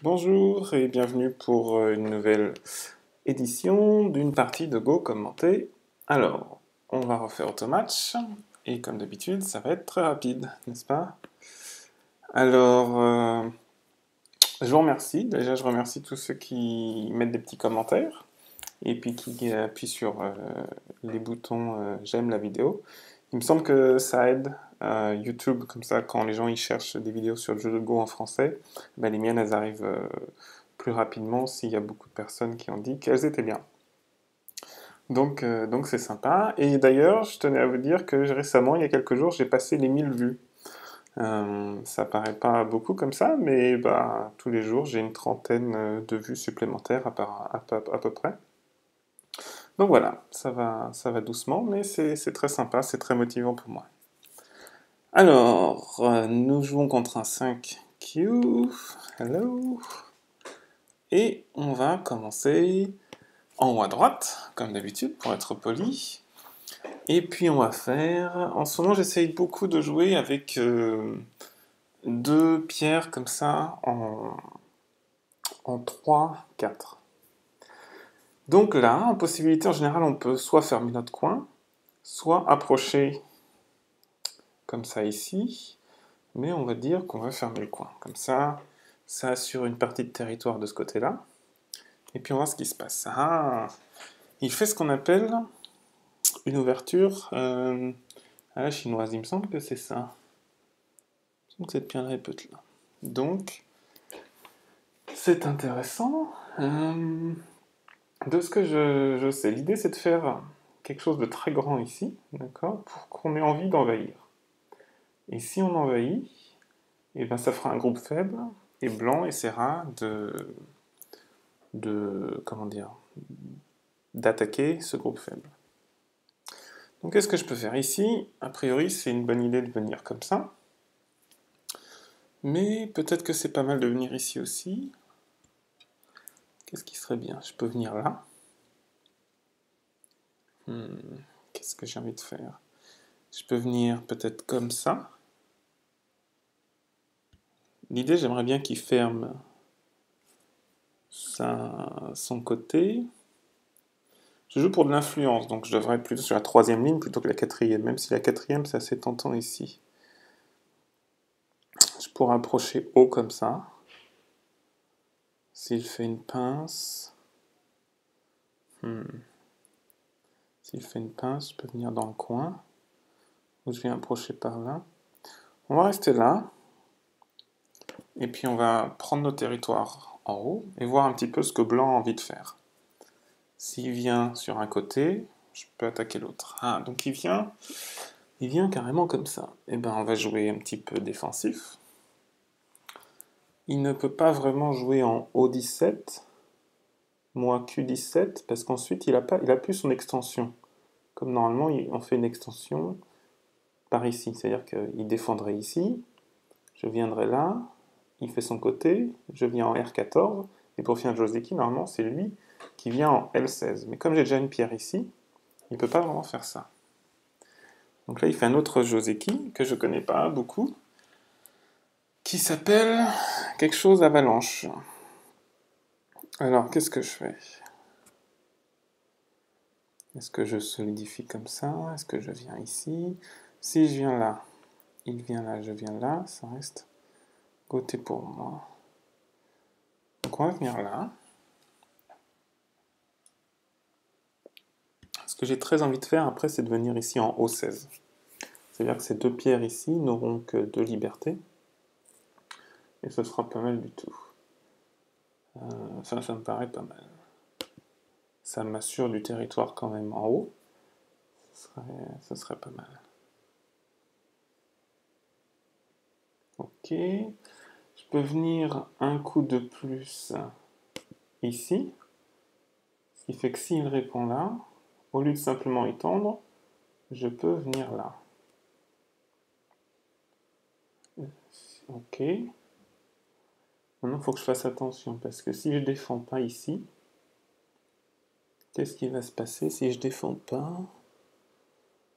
Bonjour et bienvenue pour une nouvelle édition d'une partie de Go commentée. Alors, on va refaire Automatch et comme d'habitude, ça va être très rapide, n'est-ce pas? Alors, je vous remercie. Déjà, je remercie tous ceux qui mettent des petits commentaires et puis qui appuient sur les boutons j'aime la vidéo. Il me semble que ça aide YouTube, comme ça, quand les gens ils cherchent des vidéos sur le jeu de Go en français, ben, les miennes, elles arrivent plus rapidement s'il y a beaucoup de personnes qui ont dit qu'elles étaient bien. Donc c'est sympa. Et d'ailleurs, je tenais à vous dire que récemment, il y a quelques jours, j'ai passé les 1000 vues. Ça paraît pas beaucoup comme ça, mais bah, tous les jours, j'ai une trentaine de vues supplémentaires à peu près. Donc voilà, ça va doucement, mais c'est très sympa, c'est très motivant pour moi. Alors, nous jouons contre un 5Q. Hello. Et on va commencer en haut à droite, comme d'habitude, pour être poli. Et puis on va faire... En ce moment, j'essaye beaucoup de jouer avec deux pierres comme ça en 3, 4. Donc là, en possibilité, en général, on peut soit fermer notre coin, soit approcher comme ça ici. Mais on va dire qu'on va fermer le coin. Comme ça assure une partie de territoire de ce côté-là. Et puis on va voir ce qui se passe. Ah, il fait ce qu'on appelle une ouverture à la chinoise. Il me semble que c'est ça. Donc cette pierre-là est petite là. Donc, c'est intéressant. De ce que je sais, l'idée c'est de faire quelque chose de très grand ici, d'accord, pour qu'on ait envie d'envahir. Et si on envahit, et ben ça fera un groupe faible, et blanc essaiera comment dire, d'attaquer ce groupe faible. Donc qu'est-ce que je peux faire ici? A priori, c'est une bonne idée de venir comme ça. Mais peut-être que c'est pas mal de venir ici aussi. Qu'est-ce qui serait bien? Je peux venir là. Qu'est-ce que j'ai envie de faire? Je peux venir peut-être comme ça. L'idée, j'aimerais bien qu'il ferme son côté. Je joue pour de l'influence, donc je devrais être plutôt sur la troisième ligne plutôt que la quatrième, même si la quatrième, c'est assez tentant ici. Je pourrais approcher haut comme ça. S'il fait une pince... S'il fait une pince, je peux venir dans le coin. Ou je viens approcher par là. On va rester là. Et puis on va prendre nos territoires en haut et voir un petit peu ce que blanc a envie de faire. S'il vient sur un côté, je peux attaquer l'autre. Ah, donc il vient carrément comme ça. Et ben on va jouer un petit peu défensif. Il ne peut pas vraiment jouer en O17, moi Q17, parce qu'ensuite il a plus son extension. Comme normalement on fait une extension par ici, c'est-à-dire qu'il défendrait ici, je viendrai là, il fait son côté, je viens en R14, et pour finir Joseki, normalement c'est lui qui vient en L16. Mais comme j'ai déjà une pierre ici, il ne peut pas vraiment faire ça. Donc là il fait un autre Joseki, que je ne connais pas beaucoup, qui s'appelle quelque chose avalanche. Alors qu'est-ce que je fais? Est-ce que je solidifie comme ça? Est-ce que je viens ici? Si je viens là, il vient là, je viens là, ça reste côté pour moi. Donc on va venir là. Ce que j'ai très envie de faire après, c'est de venir ici en O16. C'est-à-dire que ces deux pierres ici n'auront que deux libertés. Et ce sera pas mal du tout. Ça me paraît pas mal. Ça m'assure du territoire quand même en haut. Ça serait pas mal. Ok. Je peux venir un coup de plus ici. Ce qui fait que s'il répond là, au lieu de simplement étendre, je peux venir là. Ok. Maintenant, il faut que je fasse attention, parce que si je ne défends pas ici, qu'est-ce qui va se passer si je ne défends pas?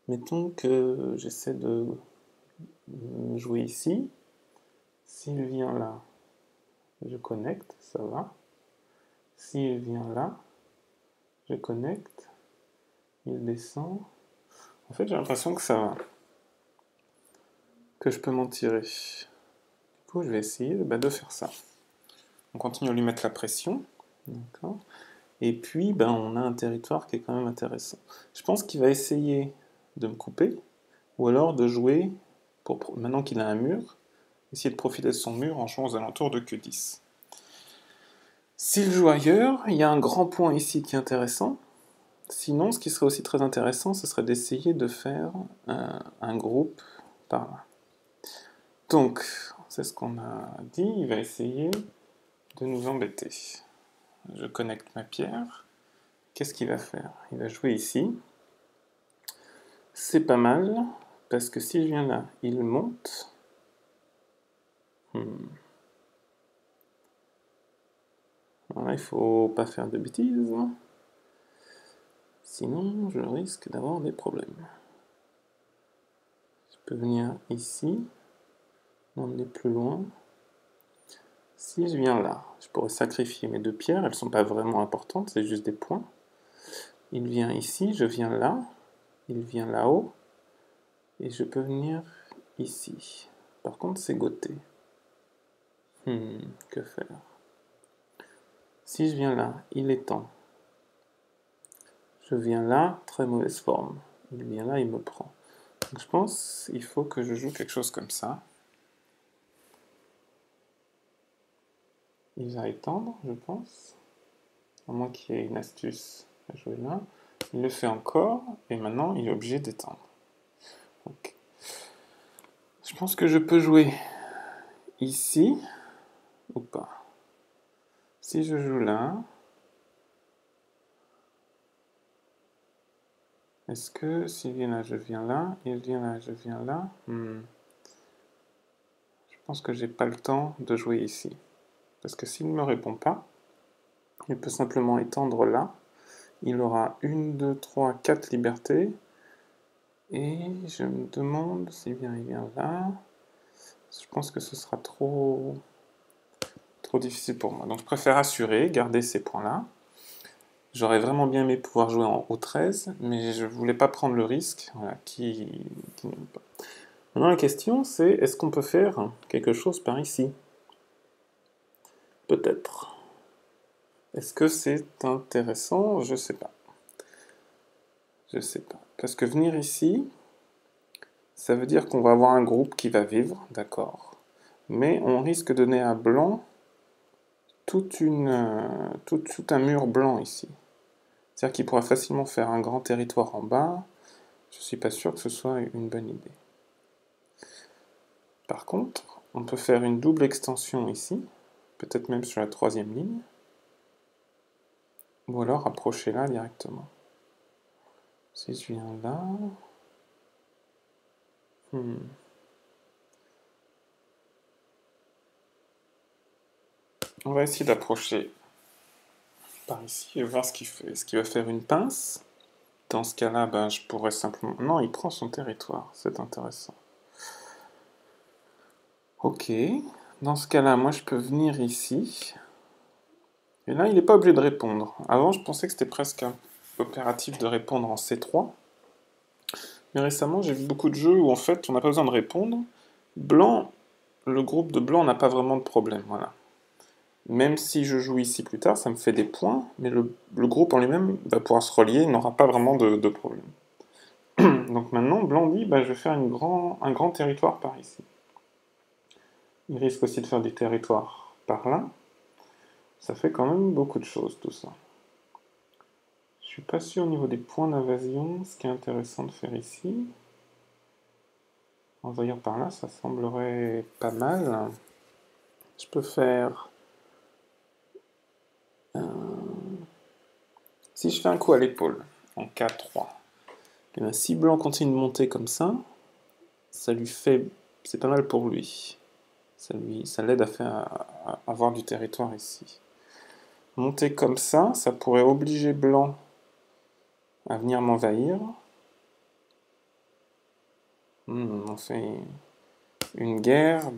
Mettons que j'essaie de jouer ici. S'il vient là, je connecte, ça va. S'il vient là, je connecte, il descend. En fait, j'ai l'impression que ça va, que je peux m'en tirer. Du coup, je vais essayer de faire ça. On continue à lui mettre la pression, d'accord. Et puis, on a un territoire qui est quand même intéressant. Je pense qu'il va essayer de me couper, ou alors de jouer, maintenant qu'il a un mur, essayer de profiter de son mur en jouant aux alentours de Q10. S'il joue ailleurs, il y a un grand point ici qui est intéressant. Sinon, ce qui serait aussi très intéressant, ce serait d'essayer de faire un groupe par là. Donc, c'est ce qu'on a dit, il va essayer de nous embêter. Je connecte ma pierre. Qu'est-ce qu'il va faire? Il va jouer ici. C'est pas mal, parce que si je viens là, il monte. Voilà, il faut pas faire de bêtises. Sinon, je risque d'avoir des problèmes. Je peux venir ici, m'emmener plus loin. Si je viens là, je pourrais sacrifier mes deux pierres, elles ne sont pas vraiment importantes, c'est juste des points. Il vient ici, je viens là, il vient là-haut, et je peux venir ici. Par contre, c'est goté. Que faire? Si je viens là, il étend. Je viens là, très mauvaise forme. Il vient là, il me prend. Donc je pense qu'il faut que je joue quelque chose comme ça. Il va étendre, je pense. À moins qu'il y ait une astuce à jouer là. Il le fait encore, et maintenant il est obligé d'étendre. Donc, je pense que je peux jouer ici, ou pas. Si je joue là, est-ce que s'il vient là, je viens là, il vient là, je viens là Je pense que j'ai pas le temps de jouer ici. Parce que s'il ne me répond pas, il peut simplement étendre là. Il aura 1, 2, 3, 4 libertés. Et je me demande s'il vient, il vient là. Je pense que ce sera trop difficile pour moi. Donc je préfère assurer, garder ces points-là. J'aurais vraiment bien aimé pouvoir jouer en O13, mais je ne voulais pas prendre le risque. Voilà, qui n'aime pas. Maintenant la question c'est, est-ce qu'on peut faire quelque chose par ici? Peut-être. Est-ce que c'est intéressant? Je sais pas. Je sais pas. Parce que venir ici, ça veut dire qu'on va avoir un groupe qui va vivre, d'accord. Mais on risque de donner à blanc tout un mur blanc ici. C'est-à-dire qu'il pourra facilement faire un grand territoire en bas. Je ne suis pas sûr que ce soit une bonne idée. Par contre, on peut faire une double extension ici, peut-être même sur la 3e ligne, ou alors approcher là directement. Si je viens là... On va essayer d'approcher par ici et voir ce qu'il fait. Est-ce qu'il va faire une pince? Dans ce cas-là, je pourrais simplement... Non, il prend son territoire, c'est intéressant. Ok, dans ce cas-là, moi je peux venir ici. Et là, il n'est pas obligé de répondre. Avant, je pensais que c'était presque impératif de répondre en C3. Mais récemment, j'ai vu beaucoup de jeux où en fait, on n'a pas besoin de répondre. Blanc, le groupe de blanc n'a pas vraiment de problème, voilà. Même si je joue ici plus tard, ça me fait des points, mais le groupe en lui-même va pouvoir se relier, il n'aura pas vraiment de problème. Donc maintenant, blanc dit, je vais faire un grand territoire par ici. Il risque aussi de faire du territoire par là. Ça fait quand même beaucoup de choses, tout ça. Je suis pas sûr au niveau des points d'invasion, ce qui est intéressant de faire ici. Envahir par là, ça semblerait pas mal. Je peux faire... Si je fais un coup à l'épaule, en K3, et bien, si blanc continue de monter comme ça lui fait... C'est pas mal pour lui. Ça l'aide à avoir du territoire ici. Monter comme ça pourrait obliger blanc à venir m'envahir. On fait une guerre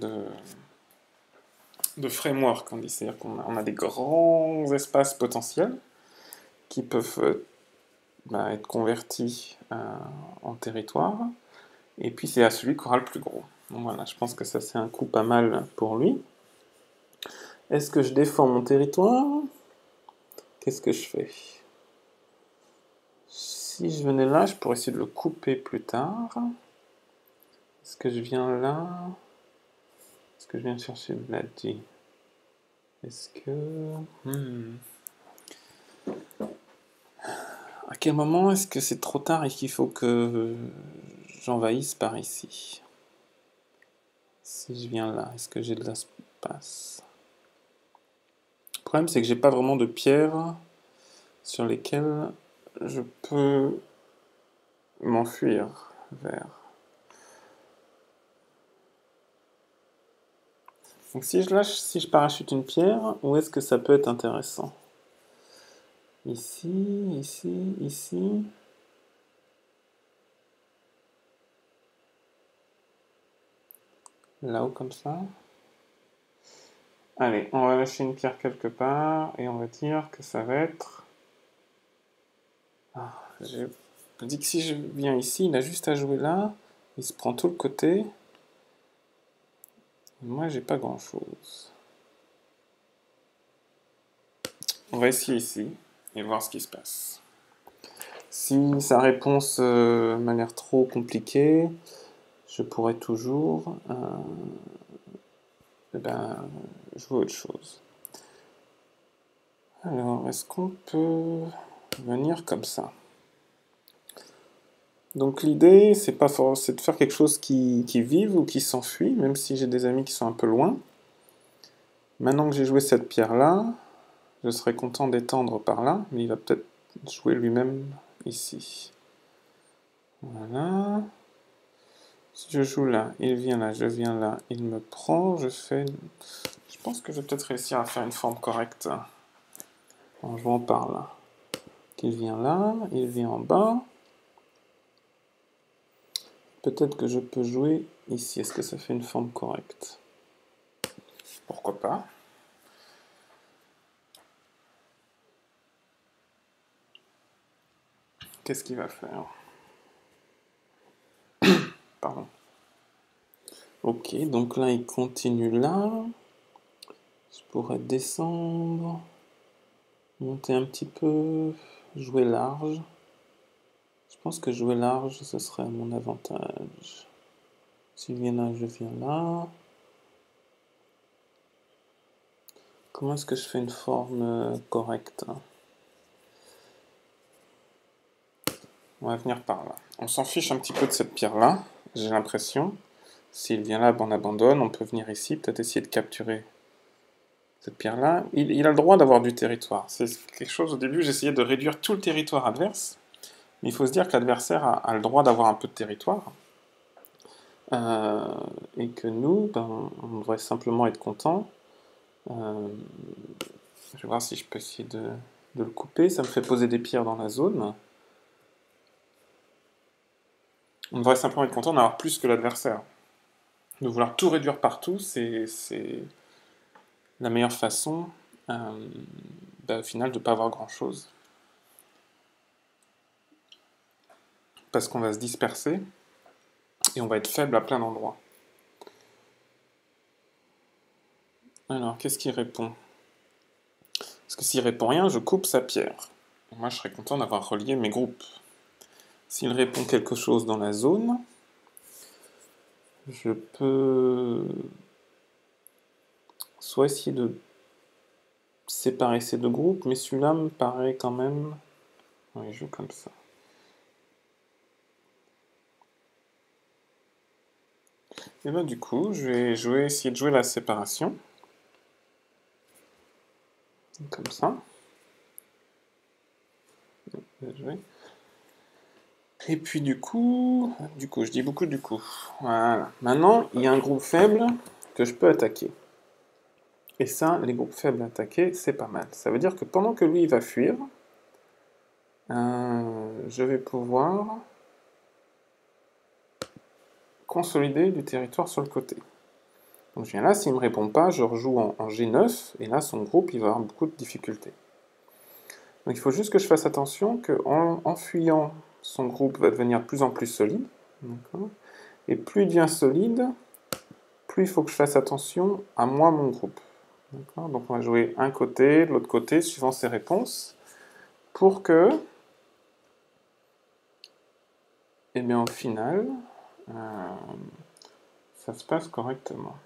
de framework, on dit. C'est-à-dire qu'on a des grands espaces potentiels qui peuvent être convertis en territoire. Et puis c'est à celui qui aura le plus gros. Donc voilà, je pense que ça c'est un coup pas mal pour lui. Est-ce que je défends mon territoire? Qu'est-ce que je fais? Si je venais là, je pourrais essayer de le couper plus tard. Est-ce que je viens là? Est-ce que je viens chercher Vladdy? Est-ce que... À quel moment est-ce que c'est trop tard et qu'il faut que j'envahisse par ici? Si je viens là, est-ce que j'ai de l'espace? Le problème, c'est que j'ai pas vraiment de pierres sur lesquelles je peux m'enfuir vers. Donc si je parachute une pierre, où est-ce que ça peut être intéressant? Ici, ici, ici. Là-haut comme ça. Allez, on va lâcher une pierre quelque part et on va dire que ça va être... je dis que si je viens ici, il a juste à jouer là. Il se prend tout le côté. Moi, j'ai pas grand-chose. On va essayer ici et voir ce qui se passe. Si sa réponse m'a l'air trop compliquée, je pourrais toujours jouer autre chose. Alors, est-ce qu'on peut venir comme ça? Donc l'idée, c'est de faire quelque chose qui vive ou qui s'enfuit, même si j'ai des amis qui sont un peu loin. Maintenant que j'ai joué cette pierre-là, je serais content d'étendre par là, mais il va peut-être jouer lui-même ici. Voilà. Si je joue là, il vient là, je viens là, il me prend, je fais... Je pense que je vais peut-être réussir à faire une forme correcte en jouant par là. Il vient là, il vient en bas. Peut-être que je peux jouer ici. Est-ce que ça fait une forme correcte? Pourquoi pas? Qu'est-ce qu'il va faire? Pardon. Ok, donc là, il continue là. Je pourrais descendre, monter un petit peu, jouer large. Je pense que jouer large, ce serait à mon avantage. S'il vient là, je viens là. Comment est-ce que je fais une forme correcte? On va venir par là. On s'en fiche un petit peu de cette pierre-là, j'ai l'impression. S'il vient là, on abandonne. On peut venir ici, peut-être essayer de capturer cette pierre-là. Il a le droit d'avoir du territoire. C'est quelque chose, au début, j'essayais de réduire tout le territoire adverse. Mais il faut se dire que l'adversaire a le droit d'avoir un peu de territoire. Et que nous, on devrait simplement être content. Je vais voir si je peux essayer de le couper. Ça me fait poser des pierres dans la zone. On devrait simplement être content d'avoir plus que l'adversaire. De vouloir tout réduire partout, c'est la meilleure façon, au final, de ne pas avoir grand-chose. Parce qu'on va se disperser et on va être faible à plein d'endroits. Alors, qu'est-ce qu'il répond? Parce que s'il répond rien, je coupe sa pierre. Moi, je serais content d'avoir relié mes groupes. S'il répond quelque chose dans la zone, je peux soit essayer de séparer ces deux groupes, mais celui-là me paraît quand même... Ouais, il joue comme ça. Et ben du coup, je vais essayer de jouer la séparation. Comme ça. Et puis du coup, je dis beaucoup du coup. Voilà. Maintenant, il y a un groupe faible que je peux attaquer. Et ça, les groupes faibles attaqués, c'est pas mal. Ça veut dire que pendant que lui, il va fuir, je vais pouvoir consolider du territoire sur le côté. Donc je viens là, s'il ne me répond pas, je rejoue en G9, et là son groupe il va avoir beaucoup de difficultés. Donc il faut juste que je fasse attention qu'en fuyant, son groupe va devenir de plus en plus solide. Et plus il devient solide, plus il faut que je fasse attention à moi, mon groupe. Donc on va jouer un côté, de l'autre côté, suivant ses réponses, pour que, eh bien, au final, ça se passe correctement.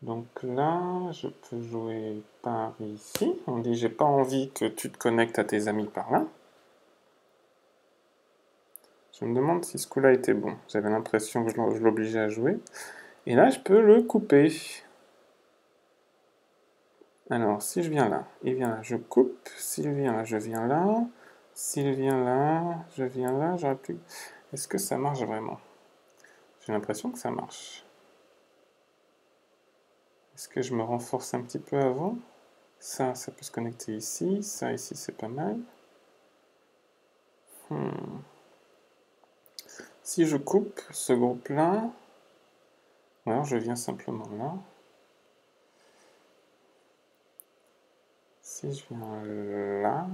Donc là, je peux jouer par ici. On dit, j'ai pas envie que tu te connectes à tes amis par là. Je me demande si ce coup-là était bon. J'avais l'impression que je l'obligeais à jouer. Et là, je peux le couper. Alors, si je viens là, il vient là, je coupe. S'il vient là, je viens là. S'il vient là, je viens là. J'aurais plus... Est-ce que ça marche vraiment? J'ai l'impression que ça marche. Est-ce que je me renforce un petit peu avant? Ça peut se connecter ici. Ça, ici, c'est pas mal. Si je coupe ce groupe-là, alors je viens simplement là. Si je viens là,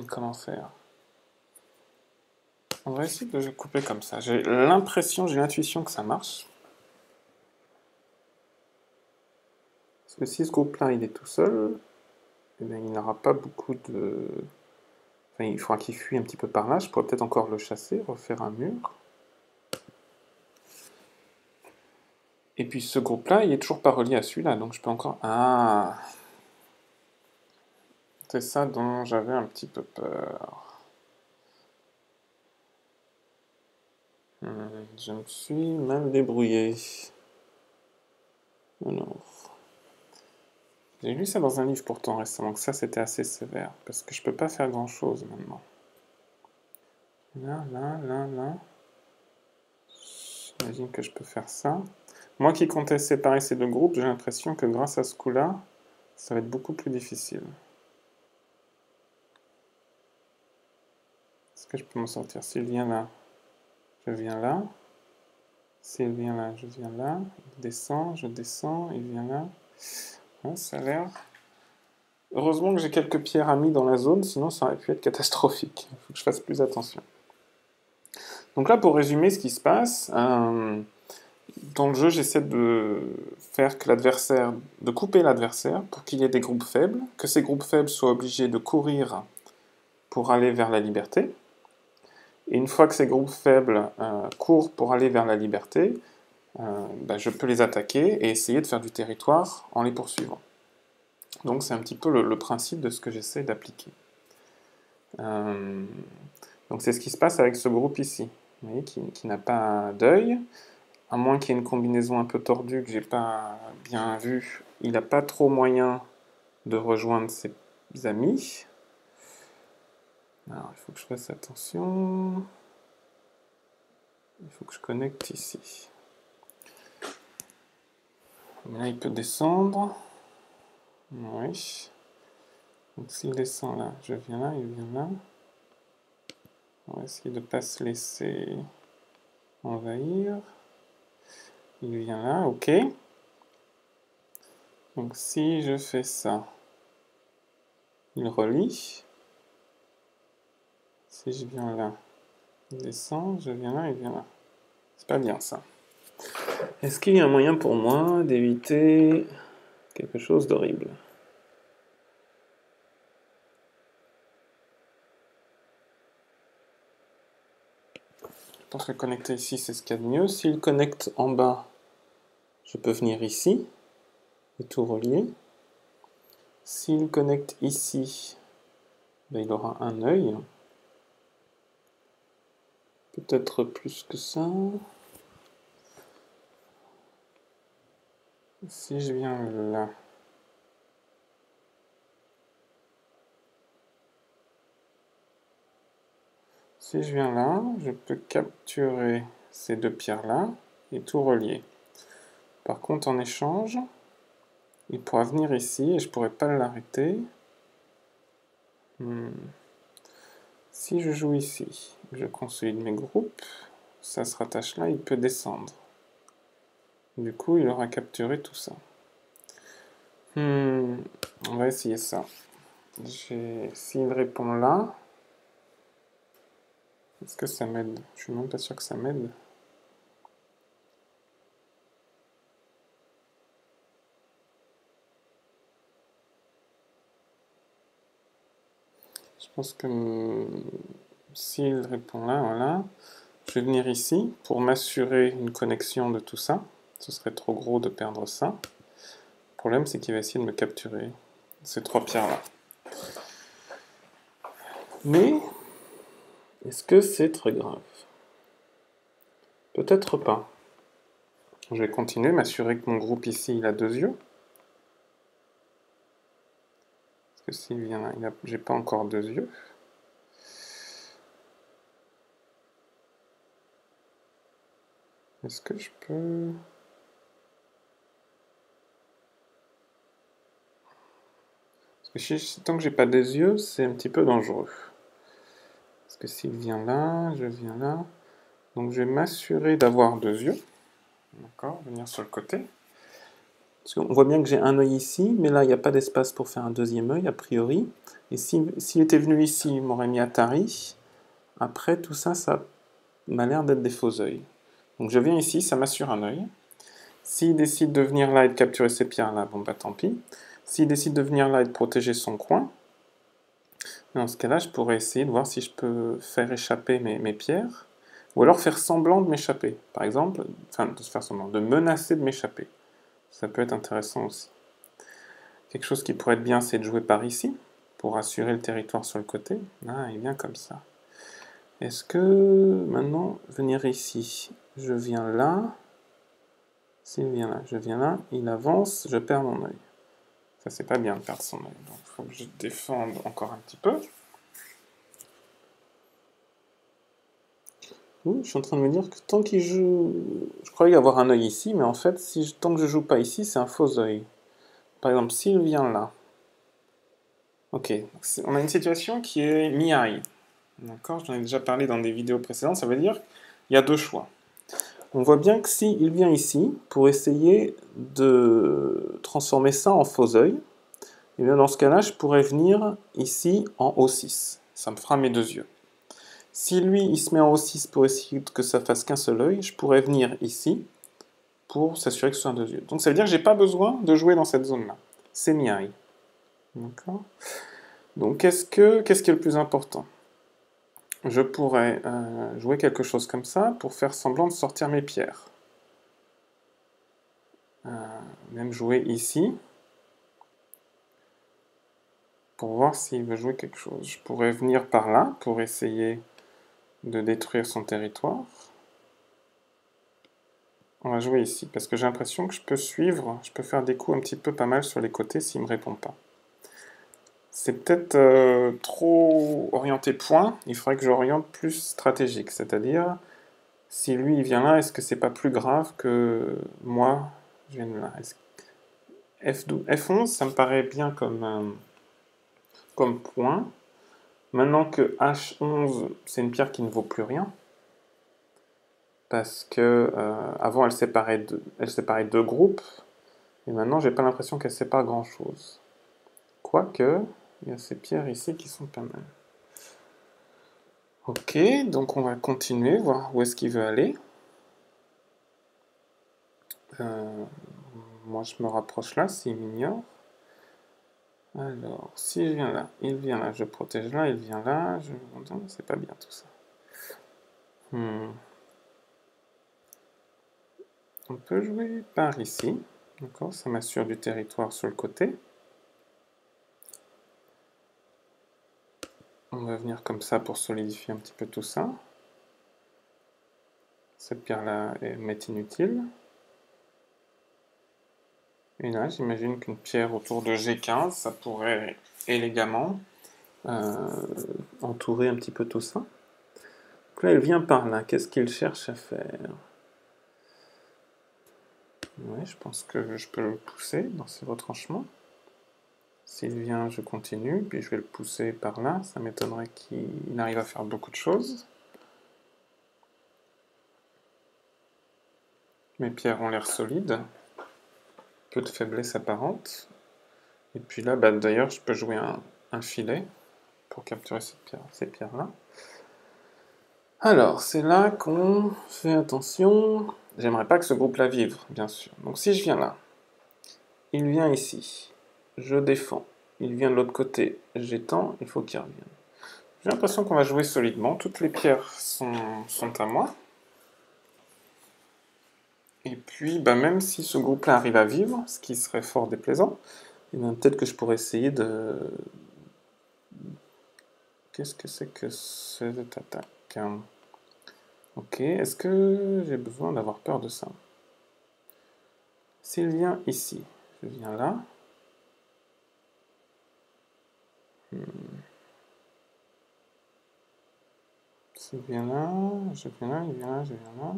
comment faire? On va essayer de couper comme ça. J'ai l'impression, j'ai l'intuition que ça marche. Parce que si ce groupe-là, il est tout seul, eh bien, il n'aura pas beaucoup de... Enfin, il faudra qu'il fuit un petit peu par là. Je pourrais peut-être encore le chasser, refaire un mur. Et puis ce groupe-là, il est toujours pas relié à celui-là, donc je peux encore... Ah! C'est ça dont j'avais un petit peu peur. Je me suis mal débrouillé. Alors... J'ai lu ça dans un livre pourtant récemment, que ça c'était assez sévère, parce que je peux pas faire grand-chose maintenant. Là, là, là, là. J'imagine que je peux faire ça. Moi qui comptais séparer ces deux groupes, j'ai l'impression que grâce à ce coup-là, ça va être beaucoup plus difficile. Est-ce que je peux m'en sortir? S'il vient là, je viens là. S'il vient là, je viens là. Il descend, je descends, il vient là. Ouais, ça a l'air... Heureusement que j'ai quelques pierres amies dans la zone, sinon ça aurait pu être catastrophique. Il faut que je fasse plus attention. Donc là, pour résumer ce qui se passe, dans le jeu, j'essaie de faire que l'adversaire, de couper l'adversaire pour qu'il y ait des groupes faibles, que ces groupes faibles soient obligés de courir pour aller vers la liberté. Et une fois que ces groupes faibles courent pour aller vers la liberté, je peux les attaquer et essayer de faire du territoire en les poursuivant. Donc c'est un petit peu le principe de ce que j'essaie d'appliquer. Donc c'est ce qui se passe avec ce groupe ici, vous voyez, qui n'a pas d'œil, à moins qu'il y ait une combinaison un peu tordue que j'ai pas bien vue, il n'a pas trop moyen de rejoindre ses amis. Alors il faut que je fasse attention. Il faut que je connecte ici. Mais là il peut descendre. Oui. Donc s'il descend là, je viens là, il vient là. On va essayer de ne pas se laisser envahir. Il vient là, ok. Donc si je fais ça, il relie. Si je viens là, il descend, je viens là, il vient là. C'est pas bien ça. Est-ce qu'il y a un moyen pour moi d'éviter quelque chose d'horrible? Je pense que connecter ici, c'est ce qu'il y a de mieux. S'il connecte en bas, je peux venir ici et tout relier. S'il connecte ici, il aura un œil. Peut-être plus que ça. Si je viens là, si je viens là, je peux capturer ces deux pierres-là et tout relier. Par contre, en échange, il pourra venir ici et je ne pourrai pas l'arrêter. Si je joue ici, je consolide mes groupes, ça se rattache là, il peut descendre. Du coup, il aura capturé tout ça. On va essayer ça. S'il répond là, est-ce que ça m'aide? Je suis même pas sûr que ça m'aide. Je pense que s'il répond là, voilà. Je vais venir ici pour m'assurer une connexion de tout ça. Ce serait trop gros de perdre ça. Le problème, c'est qu'il va essayer de me capturer ces trois pierres-là. Mais, est-ce que c'est très grave? Peut-être pas. Je vais continuer, m'assurer que mon groupe ici, il a deux yeux. Parce que s'il vient là, j'ai pas encore deux yeux. Est-ce que je peux... Parce que tant que j'ai pas deux yeux, c'est un petit peu dangereux. Parce que s'il vient là, je viens là. Donc je vais m'assurer d'avoir deux yeux. D'accord, venir sur le côté. Parce qu'on voit bien que j'ai un œil ici, mais là, il n'y a pas d'espace pour faire un deuxième œil, a priori. Et s'il était venu ici, il m'aurait mis Atari. Après, tout ça, ça m'a l'air d'être des faux œils. Donc je viens ici, ça m'assure un œil. S'il décide de venir là et de capturer ces pierres-là, bon bah tant pis. S'il décide de venir là et de protéger son coin, dans ce cas-là, je pourrais essayer de voir si je peux faire échapper mes pierres, ou alors faire semblant de m'échapper. Par exemple, enfin, de faire semblant, de menacer de m'échapper. Ça peut être intéressant aussi. Quelque chose qui pourrait être bien, c'est de jouer par ici, pour assurer le territoire sur le côté. Ah, il vient comme ça. Est-ce que, maintenant, venir ici, je viens là, s'il vient là, je viens là, il avance, je perds mon œil. Ça, c'est pas bien de perdre son œil, donc il faut que je défende encore un petit peu. Oui, je suis en train de me dire que tant qu'il joue... Je croyais avoir un œil ici, mais en fait, tant que je joue pas ici, c'est un faux œil. Par exemple, s'il vient là... Ok, on a une situation qui est mi-eye. D'accord, j'en ai déjà parlé dans des vidéos précédentes, ça veut dire qu'il y a deux choix. On voit bien que s'il vient ici, pour essayer de transformer ça en faux œil, et bien dans ce cas-là, je pourrais venir ici en O6. Ça me fera mes deux yeux. Si lui, il se met en O6 pour essayer que ça fasse qu'un seul œil, je pourrais venir ici pour s'assurer que ce soit un deux yeux. Donc ça veut dire que j'ai pas besoin de jouer dans cette zone-là. C'est mi-eye. D'accord. Donc qu'est-ce qui est le plus important? Je pourrais jouer quelque chose comme ça pour faire semblant de sortir mes pierres. Même jouer ici pour voir s'il veut jouer quelque chose. Je pourrais venir par là pour essayer de détruire son territoire. On va jouer ici parce que j'ai l'impression que je peux suivre, je peux faire des coups un petit peu pas mal sur les côtés s'il me répond pas. C'est peut-être trop orienté point, il faudrait que j'oriente plus stratégique, c'est-à-dire si lui il vient là, est-ce que c'est pas plus grave que moi je vienne là? F11, ça me paraît bien comme point. Maintenant que H11, c'est une pierre qui ne vaut plus rien, parce que avant elle séparait deux groupes, et maintenant j'ai pas l'impression qu'elle sépare grand-chose. Quoique, il y a ces pierres ici qui sont pas mal. Ok, donc on va continuer, voir où est-ce qu'il veut aller. Moi je me rapproche là, s'il m'ignore. Alors, si je viens là, il vient là, je protège là, il vient là, c'est pas bien tout ça. On peut jouer par ici, d'accord, ça m'assure du territoire sur le côté. On va venir comme ça pour solidifier un petit peu tout ça. Cette pierre-là m'est inutile. Et là, j'imagine qu'une pierre autour de G15, ça pourrait élégamment entourer un petit peu tout ça. Donc là, elle vient par là. Qu'est-ce qu'il cherche à faire? Oui, je pense que je peux le pousser dans ses retranchements. S'il vient, je continue, puis je vais le pousser par là. Ça m'étonnerait qu'il arrive à faire beaucoup de choses. Mes pierres ont l'air solides. Peu de faiblesse apparente. Et puis là, bah, d'ailleurs, je peux jouer un filet pour capturer ces pierres-là. Alors, c'est là qu'on fait attention. J'aimerais pas que ce groupe-là vive, bien sûr. Donc si je viens là, il vient ici, je défends. Il vient de l'autre côté, j'étends, il faut qu'il revienne. J'ai l'impression qu'on va jouer solidement. Toutes les pierres sont à moi. Et puis, bah, même si ce groupe-là arrive à vivre, ce qui serait fort déplaisant, eh ben, peut-être que je pourrais essayer de... Qu'est-ce que c'est que cette attaque? Ok, est-ce que j'ai besoin d'avoir peur de ça? S'il vient ici, je viens là. S'il vient là, je viens là, il vient là, je viens là.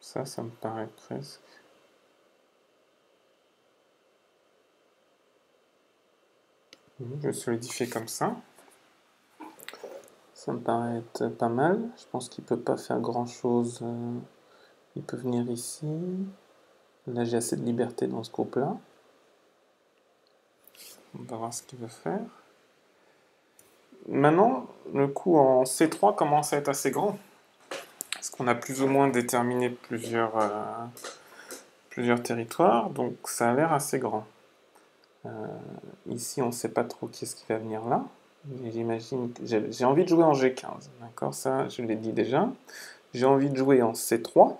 Ça me paraît presque... Je vais solidifier comme ça. Ça me paraît être pas mal. Je pense qu'il peut pas faire grand-chose. Il peut venir ici. Là, j'ai assez de liberté dans ce groupe-là. On va voir ce qu'il veut faire. Maintenant, le coup en C3 commence à être assez grand. Parce qu'on a plus ou moins déterminé plusieurs territoires. Donc ça a l'air assez grand. Ici, on ne sait pas trop qui est-ce qui va venir là. J'imagine que j'ai envie de jouer en G15. D'accord, ça, je l'ai dit déjà. J'ai envie de jouer en C3.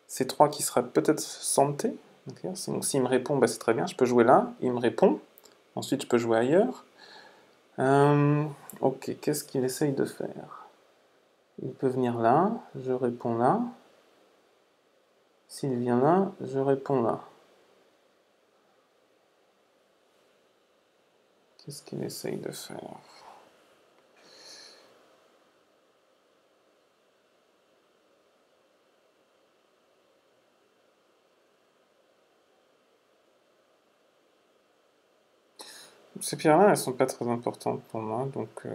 C3 qui sera peut-être santé. Okay. Donc s'il me répond, bah, c'est très bien. Je peux jouer là. Il me répond. Ensuite, je peux jouer ailleurs. Ok, qu'est-ce qu'il essaye de faire? Il peut venir là. Je réponds là. S'il vient là, je réponds là. Qu'est-ce qu'il essaye de faire? Ces pierres-là, elles sont pas très importantes pour moi, donc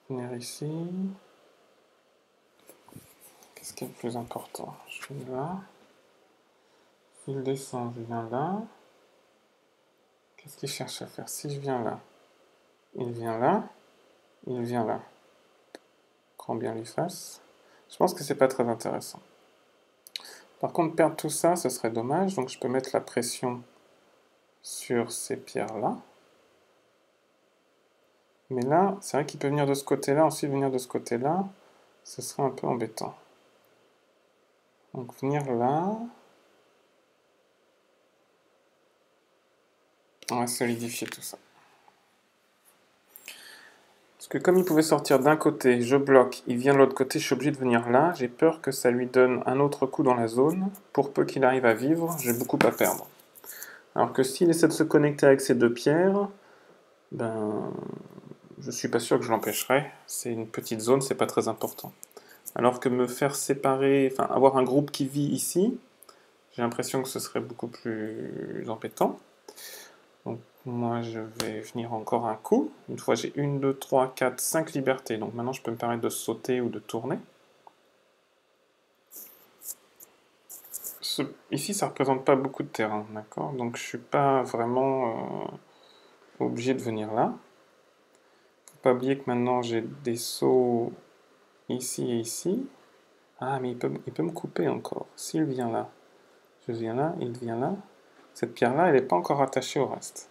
venir ici. Qu'est-ce qui est le plus important? Je viens là. S'il descend, je viens là. Qu'est-ce qu'il cherche à faire? Si je viens là, il vient là, il vient là. Grand bien lui fasse. Je pense que c'est pas très intéressant. Par contre, perdre tout ça, ce serait dommage, donc je peux mettre la pression sur ces pierres-là. Mais là, c'est vrai qu'il peut venir de ce côté-là, ensuite venir de ce côté-là, ce serait un peu embêtant. Donc venir là. On va solidifier tout ça. Parce que comme il pouvait sortir d'un côté, je bloque, il vient de l'autre côté, je suis obligé de venir là. J'ai peur que ça lui donne un autre coup dans la zone. Pour peu qu'il arrive à vivre, j'ai beaucoup à perdre. Alors que s'il essaie de se connecter avec ces deux pierres, ben, je suis pas sûr que je l'empêcherai. C'est une petite zone, c'est pas très important. Alors que me faire séparer, enfin avoir un groupe qui vit ici, j'ai l'impression que ce serait beaucoup plus embêtant. Donc moi je vais venir encore un coup. Une fois j'ai 1, 2, 3, 4, 5 libertés. Donc maintenant je peux me permettre de sauter ou de tourner. Ici ça représente pas beaucoup de terrain, d'accord? Donc je suis pas vraiment obligé de venir là. Faut pas oublier que maintenant j'ai des sauts ici et ici. Ah mais il peut me couper encore. S'il vient là, je viens là, il vient là. Cette pierre-là, elle n'est pas encore attachée au reste.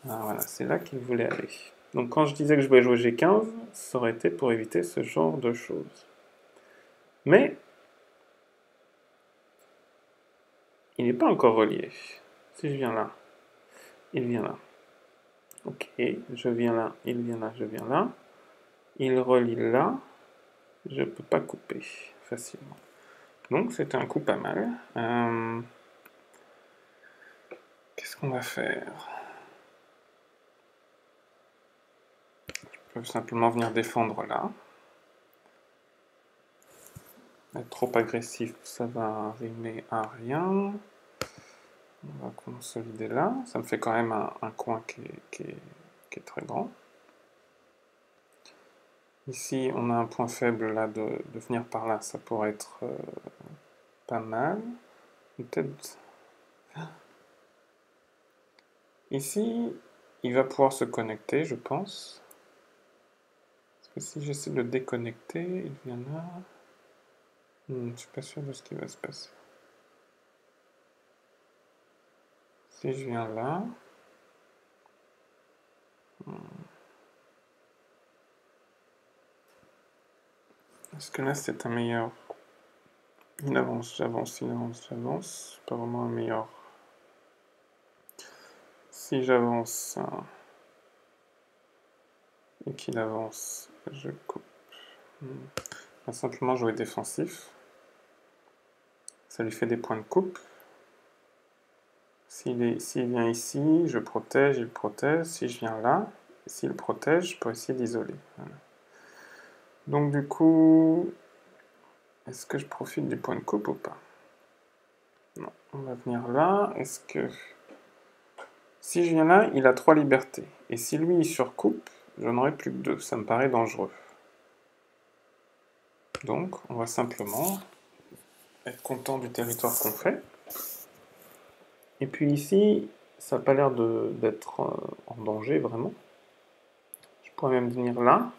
Alors voilà, c'est là qu'il voulait aller. Donc quand je disais que je voulais jouer G15, ça aurait été pour éviter ce genre de choses. Mais, il n'est pas encore relié. Si je viens là, il vient là. Ok, je viens là, il vient là, je viens là. Il relie là. Je ne peux pas couper facilement. Donc c'était un coup pas mal. Qu'est-ce qu'on va faire? Je peux simplement venir défendre là. Être trop agressif, ça va rimer à rien. On va consolider là. Ça me fait quand même un coin qui est très grand. Ici, on a un point faible là de venir par là, ça pourrait être pas mal. Peut-être. Ici, il va pouvoir se connecter, je pense. Parce que si j'essaie de le déconnecter, il vient là. Je suis pas sûr de ce qui va se passer. Si je viens là. Est-ce que là c'est un meilleur. Il avance, j'avance, il avance, j'avance. Pas vraiment un meilleur. Si j'avance et qu'il avance, je coupe. On va simplement jouer défensif. Ça lui fait des points de coupe. S'il vient ici, je protège, il protège. Si je viens là, s'il protège, je peux essayer d'isoler. Voilà. Donc du coup, est-ce que je profite du point de coupe ou pas? Non, on va venir là. Est-ce que... Si je viens là, il a 3 libertés. Et si lui, il surcoupe, j'en aurai plus que 2. Ça me paraît dangereux. Donc, on va simplement être content du territoire qu'on fait. Et puis ici, ça n'a pas l'air d'être en danger, vraiment. Je pourrais même venir là.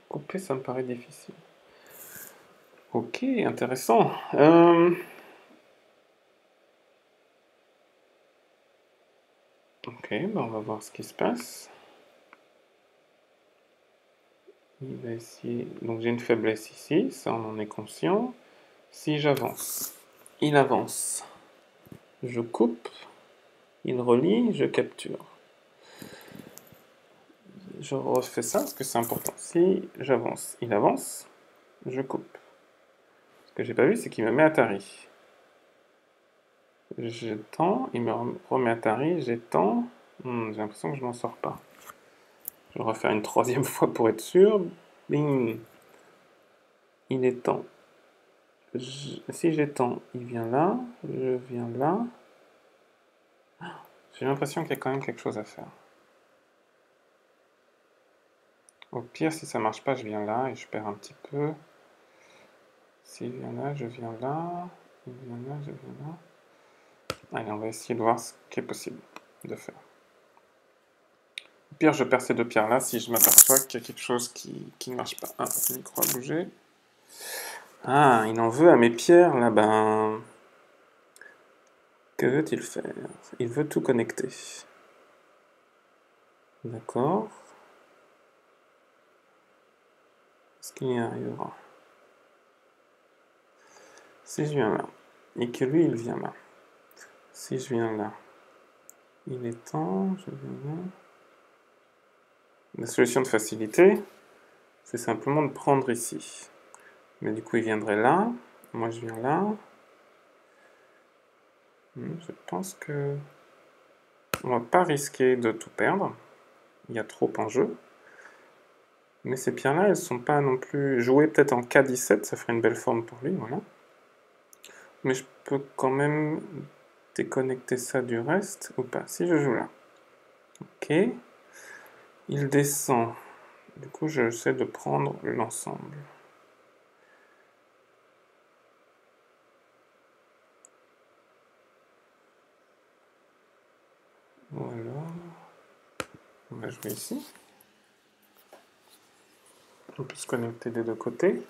Couper, ça me paraît difficile. Ok, intéressant. Ok, ben on va voir ce qui se passe. Il va essayer... Donc j'ai une faiblesse ici, ça on en est conscient. Si j'avance, il avance. Je coupe, il relie, je capture. Je refais ça parce que c'est important. Si j'avance, il avance, je coupe. Ce que j'ai pas vu, c'est qu'il me met Atari. J'étends, il me remet Atari, j'étends. J'ai l'impression que je m'en sors pas. Je vais le refaire une 3e fois pour être sûr. Bing. Il étend. Si j'étends, il vient là. Je viens là. J'ai l'impression qu'il y a quand même quelque chose à faire. Au pire, si ça marche pas, je viens là et je perds un petit peu. S'il vient là, je viens là. Il vient là, je viens là. Allez, on va essayer de voir ce qui est possible de faire. Au pire, je perds ces 2 pierres-là si je m'aperçois qu'il y a quelque chose qui ne marche pas. Ah, le micro a bougé. Ah, il en veut à mes pierres, là, ben... Que veut-il faire? Il veut tout connecter. D'accord. Est-ce qu'il y arrivera? Si je viens là, et que lui, il vient là. Si je viens là, il étend, je viens là. La solution de facilité, c'est simplement de prendre ici. Mais du coup, il viendrait là. Moi, je viens là. Je pense que... On va pas risquer de tout perdre. Il y a trop en jeu. Mais ces pierres-là, elles sont pas non plus... Jouer peut-être en K17, ça ferait une belle forme pour lui, voilà. Mais je peux quand même déconnecter ça du reste, ou pas. Si je joue là. Ok. Il descend. Du coup, j'essaie de prendre l'ensemble. Voilà. On va jouer ici. On peut se connecter des 2 côtés.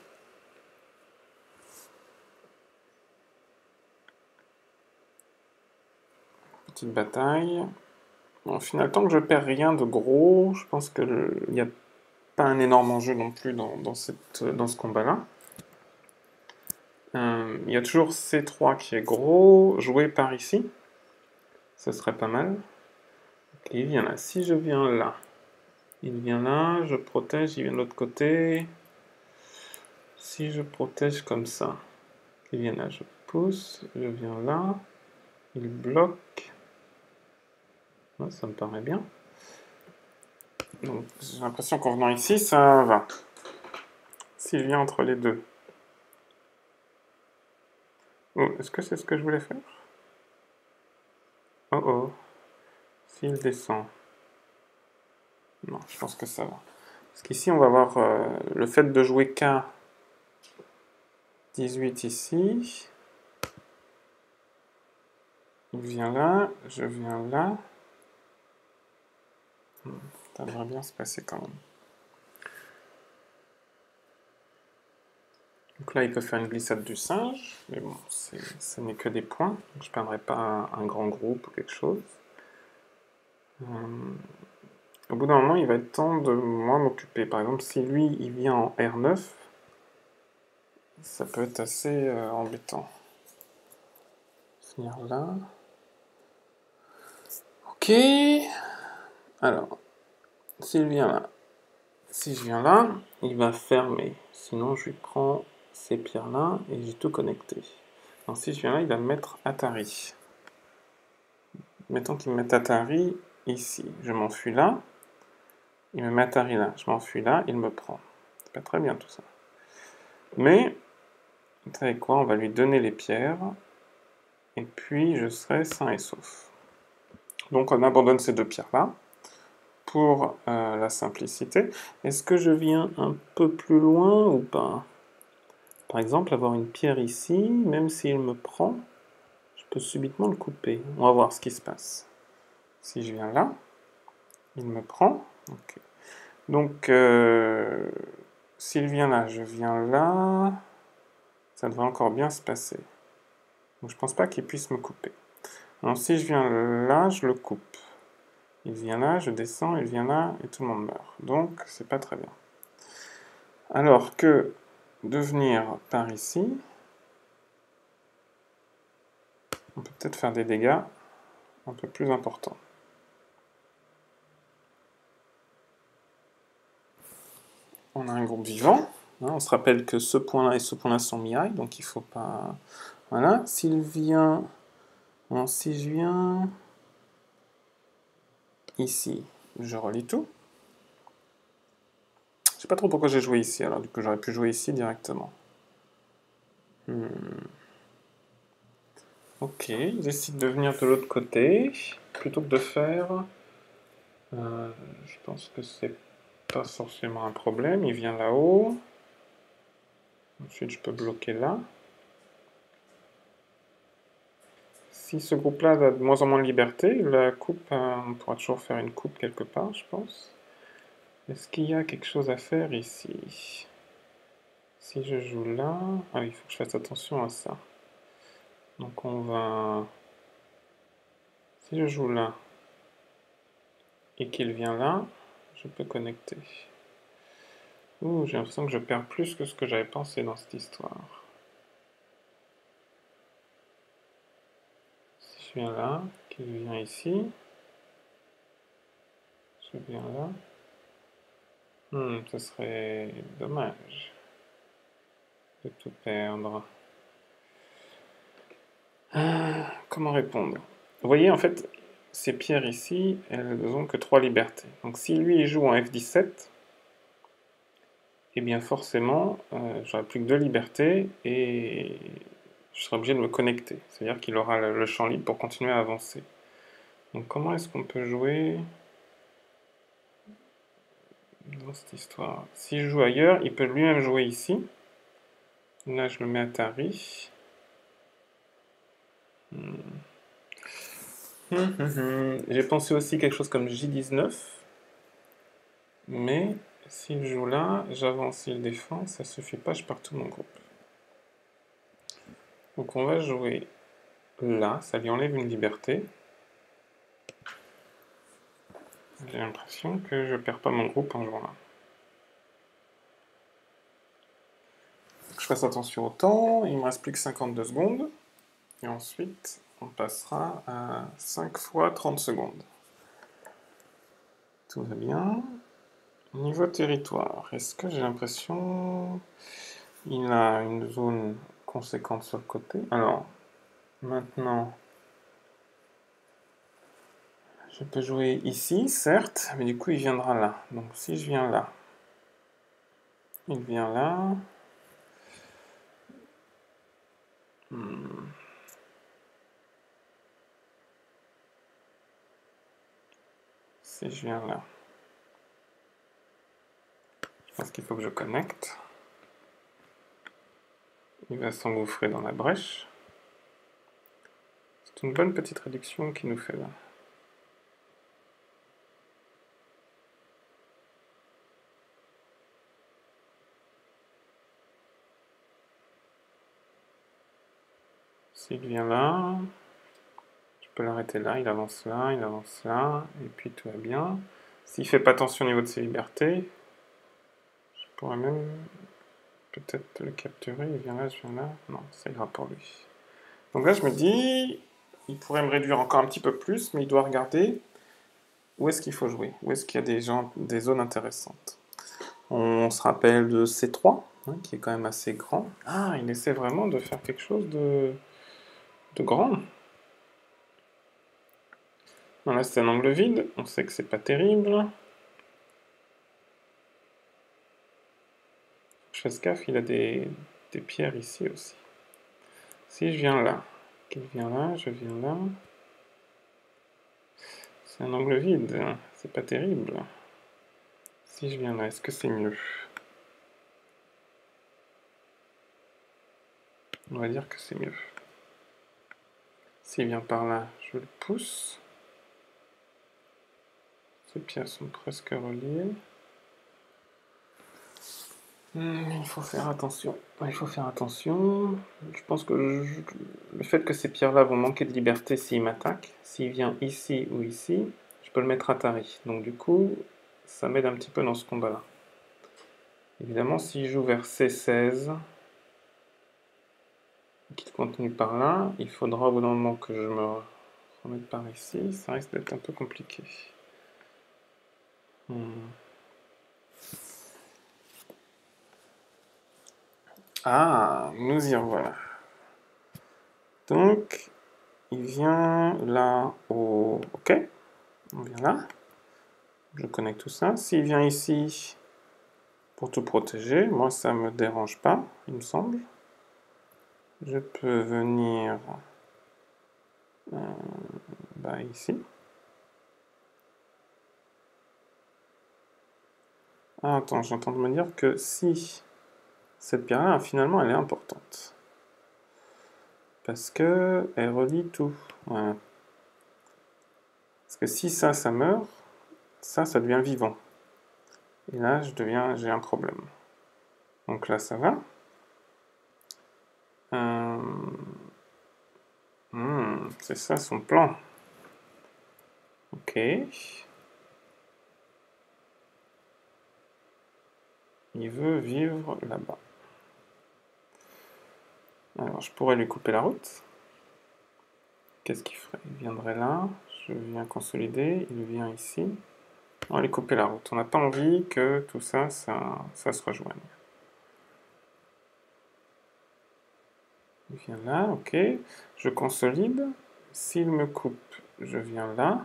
Petite bataille. Bon, au final, tant que je perds rien de gros, je pense qu'il n'y a pas un énorme enjeu non plus dans ce combat-là. Il y a toujours C3 qui est gros, joué par ici. Ce serait pas mal. Ok, il vient là. Si je viens là, il vient là, je protège, il vient de l'autre côté. Si je protège comme ça, il vient là, je pousse, je viens là, il bloque. Ouais, ça me paraît bien. Donc j'ai l'impression qu'en venant ici, ça va. Si je viens entre les deux. Oh, est-ce que c'est ce que je voulais faire? Oh oh. S'il descend. Non, je pense que ça va. Parce qu'ici, on va avoir le fait de jouer K18 ici. Il vient là, je viens là. Ça devrait bien se passer quand même. Donc là, il peut faire une glissade du singe, mais bon, ce n'est que des points, donc je ne perdrai pas un grand groupe ou quelque chose. Au bout d'un moment, il va être temps de moi m'occuper. Par exemple, si lui, il vient en R9, ça peut être assez embêtant. Venir là. Ok. Alors, s'il vient là, si je viens là, il va fermer. Sinon, je lui prends ces pierres-là et j'ai tout connecté. Alors, si je viens là, il va me mettre Atari. Mettons qu'il me mette Atari ici. Je m'enfuis là. Il me met Atari là. Je m'enfuis là. Il me prend. C'est pas très bien tout ça. Mais, vous savez quoi? On va lui donner les pierres. Et puis, je serai sain et sauf. Donc, on abandonne ces deux pierres-là. Pour la simplicité. Est-ce que je viens un peu plus loin ou pas? Par exemple, avoir une pierre ici, même s'il me prend, je peux subitement le couper. On va voir ce qui se passe. Si je viens là, il me prend. Okay. Donc, s'il vient là, je viens là, ça devrait encore bien se passer. Donc, je pense pas qu'il puisse me couper. Alors, si je viens là, je le coupe. Il vient là, je descends, il vient là, et tout le monde meurt. Donc, c'est pas très bien. Alors que de venir par ici, on peut peut-être faire des dégâts un peu plus importants. On a un groupe vivant. On se rappelle que ce point-là et ce point-là sont miailles, donc il ne faut pas... Voilà. S'il vient... Bon, si je viens... Ici, je relis tout. Je sais pas trop pourquoi j'ai joué ici, alors du coup j'aurais pu jouer ici directement. Ok, il décide de venir de l'autre côté, plutôt que de faire... je pense que c'est pas forcément un problème, il vient là-haut. Ensuite je peux bloquer là. Si ce groupe-là a de moins en moins de liberté, la coupe, on pourra toujours faire une coupe quelque part, je pense. Est-ce qu'il y a quelque chose à faire ici? Si je joue là... Ah oui, il faut que je fasse attention à ça. Donc on va... Si je joue là, et qu'il vient là, je peux connecter. Ouh, j'ai l'impression que je perds plus que ce que j'avais pensé dans cette histoire. Si je viens là, qu'il vient ici, je viens là. Ce serait dommage de tout perdre. Comment répondre? Vous voyez, en fait, ces pierres ici, elles n'ont que 3 libertés. Donc si lui il joue en F17, eh bien forcément, j'aurai plus que 2 libertés et je serai obligé de me connecter. C'est-à-dire qu'il aura le champ libre pour continuer à avancer. Donc comment est-ce qu'on peut jouer dans cette histoire? Si je joue ailleurs, il peut lui-même jouer ici. Là, je le mets à Atari. J'ai pensé aussi quelque chose comme J19. Mais s'il joue là, j'avance, s'il défend, ça suffit pas, je perds tout mon groupe. Donc on va jouer là, ça lui enlève une liberté. J'ai l'impression que je perds pas mon groupe en jouant là. Je fasse attention au temps, il me reste plus que 52 secondes. Et ensuite, on passera à 5 fois 30 secondes. Tout va bien. Niveau territoire, est-ce que j'ai l'impression il a une zone conséquente sur le côté? Alors, maintenant, je peux jouer ici, certes, mais du coup il viendra là. Donc si je viens là, il vient là. Si je viens là. Parce qu'il faut que je connecte. Il va s'engouffrer dans la brèche. C'est une bonne petite réduction qu'il nous fait là. S'il vient là, je peux l'arrêter là, il avance là, et puis tout va bien. S'il fait pas attention au niveau de ses libertés, je pourrais même peut-être le capturer, il vient là, je viens là. Non, ça ira pour lui. Donc là, je me dis, il pourrait me réduire encore un petit peu plus, mais il doit regarder où est-ce qu'il faut jouer, où est-ce qu'il y a des zones intéressantes. On se rappelle de C3, hein, qui est quand même assez grand. Ah, il essaie vraiment de faire quelque chose de grand. Non, là, c'est un angle vide, on sait que c'est pas terrible. Chasse-Caf, il a des pierres ici aussi. Si je viens là, qu'il vient là, je viens là. C'est un angle vide, c'est pas terrible. Si je viens là, est-ce que c'est mieux? On va dire que c'est mieux. S'il vient par là, je le pousse. Ces pierres sont presque reliées. Il faut faire attention. Il faut faire attention. Je pense que le fait que ces pierres-là vont manquer de liberté s'il m'attaque, s'il vient ici ou ici, je peux le mettre à tari. Donc du coup, ça m'aide un petit peu dans ce combat-là. Évidemment, s'il joue vers C16, qu'il continue par là, il faudra au bout d'un moment que je me remette par ici. Ça risque d'être un peu compliqué. Ah, nous y revoilà. Donc, il vient là au... Ok, on vient là. Je connecte tout ça. S'il vient ici pour tout protéger, moi ça me dérange pas, il me semble. Je peux venir ici. Ah, attends, j'entends me dire que si cette pierre-là, finalement, elle est importante. Parce que elle relie tout. Voilà. Parce que si ça meurt, ça devient vivant. Et là, j'ai un problème. Donc là, ça va. C'est ça son plan. Ok. Il veut vivre là-bas. Alors, je pourrais lui couper la route. Qu'est-ce qu'il ferait? Il viendrait là. Je viens consolider. Il vient ici. On va lui couper la route. On n'a pas envie que tout ça, ça se rejoigne. Il vient là, ok. Je consolide. S'il me coupe, je viens là.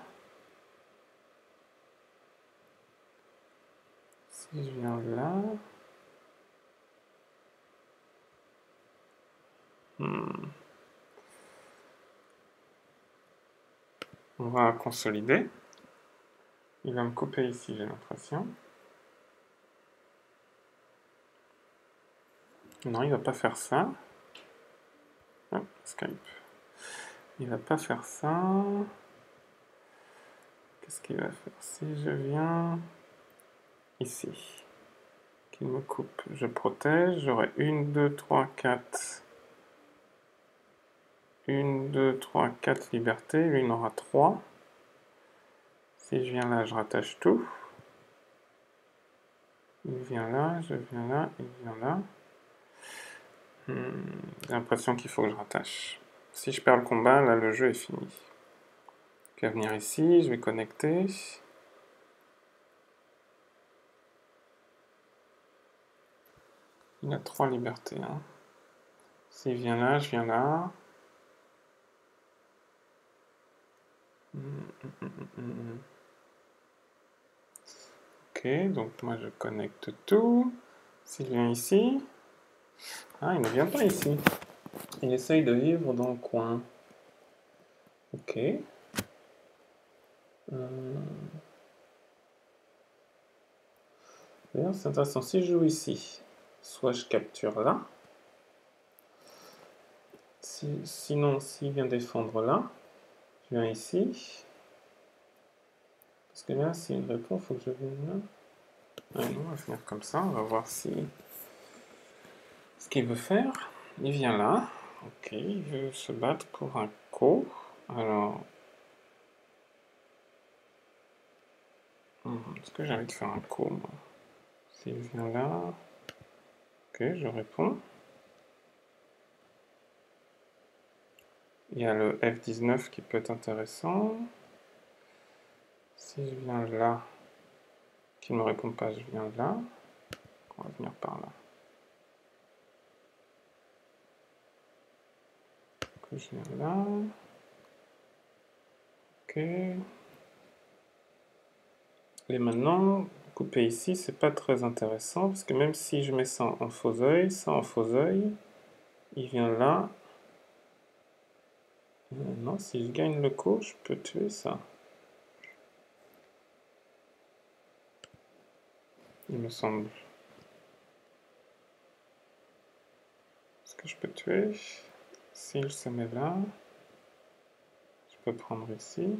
Si je viens là... On va consolider. Il va me couper ici, j'ai l'impression. Non, il va pas faire ça. Hop, Skype. Il va pas faire ça. Qu'est-ce qu'il va faire? Si je viens ici, qu'il me coupe, je protège. J'aurai 1, 2, 3, 4. 1, 2, 3, 4 libertés. Lui, il en aura 3. Si je viens là, je rattache tout. Il vient là, je viens là, il vient là. J'ai l'impression qu'il faut que je rattache. Si je perds le combat, là, le jeu est fini. Je vais venir ici, je vais connecter. Il a 3 libertés. Hein. S'il vient là, je viens là. Ok, donc moi je connecte tout. S'il vient ici... Ah, il ne vient pas ici. Il essaye de vivre dans le coin. Ok. D'ailleurs, c'est intéressant. Si je joue ici, soit je capture là. Sinon, s'il vient défendre là, je viens ici. Parce que là, s'il répond, il faut que je vienne là. Ouais, non, on va venir comme ça. On va voir ce qu'il veut faire. Il vient là. Ok, il veut se battre pour un ko. Alors, est-ce que j'ai envie de faire un ko, moi? S'il vient là, ok, je réponds. Il y a le F19 qui peut être intéressant. Si je viens là, qu'il ne me répond pas, je viens là. On va venir par là. Donc, je viens là. Ok. Et maintenant, couper ici, c'est pas très intéressant, parce que même si je mets ça en faux œil, il vient là. Non, si je gagne le ko, je peux tuer ça. Il me semble. Est-ce que je peux tuer? S'il se met là, je peux prendre ici.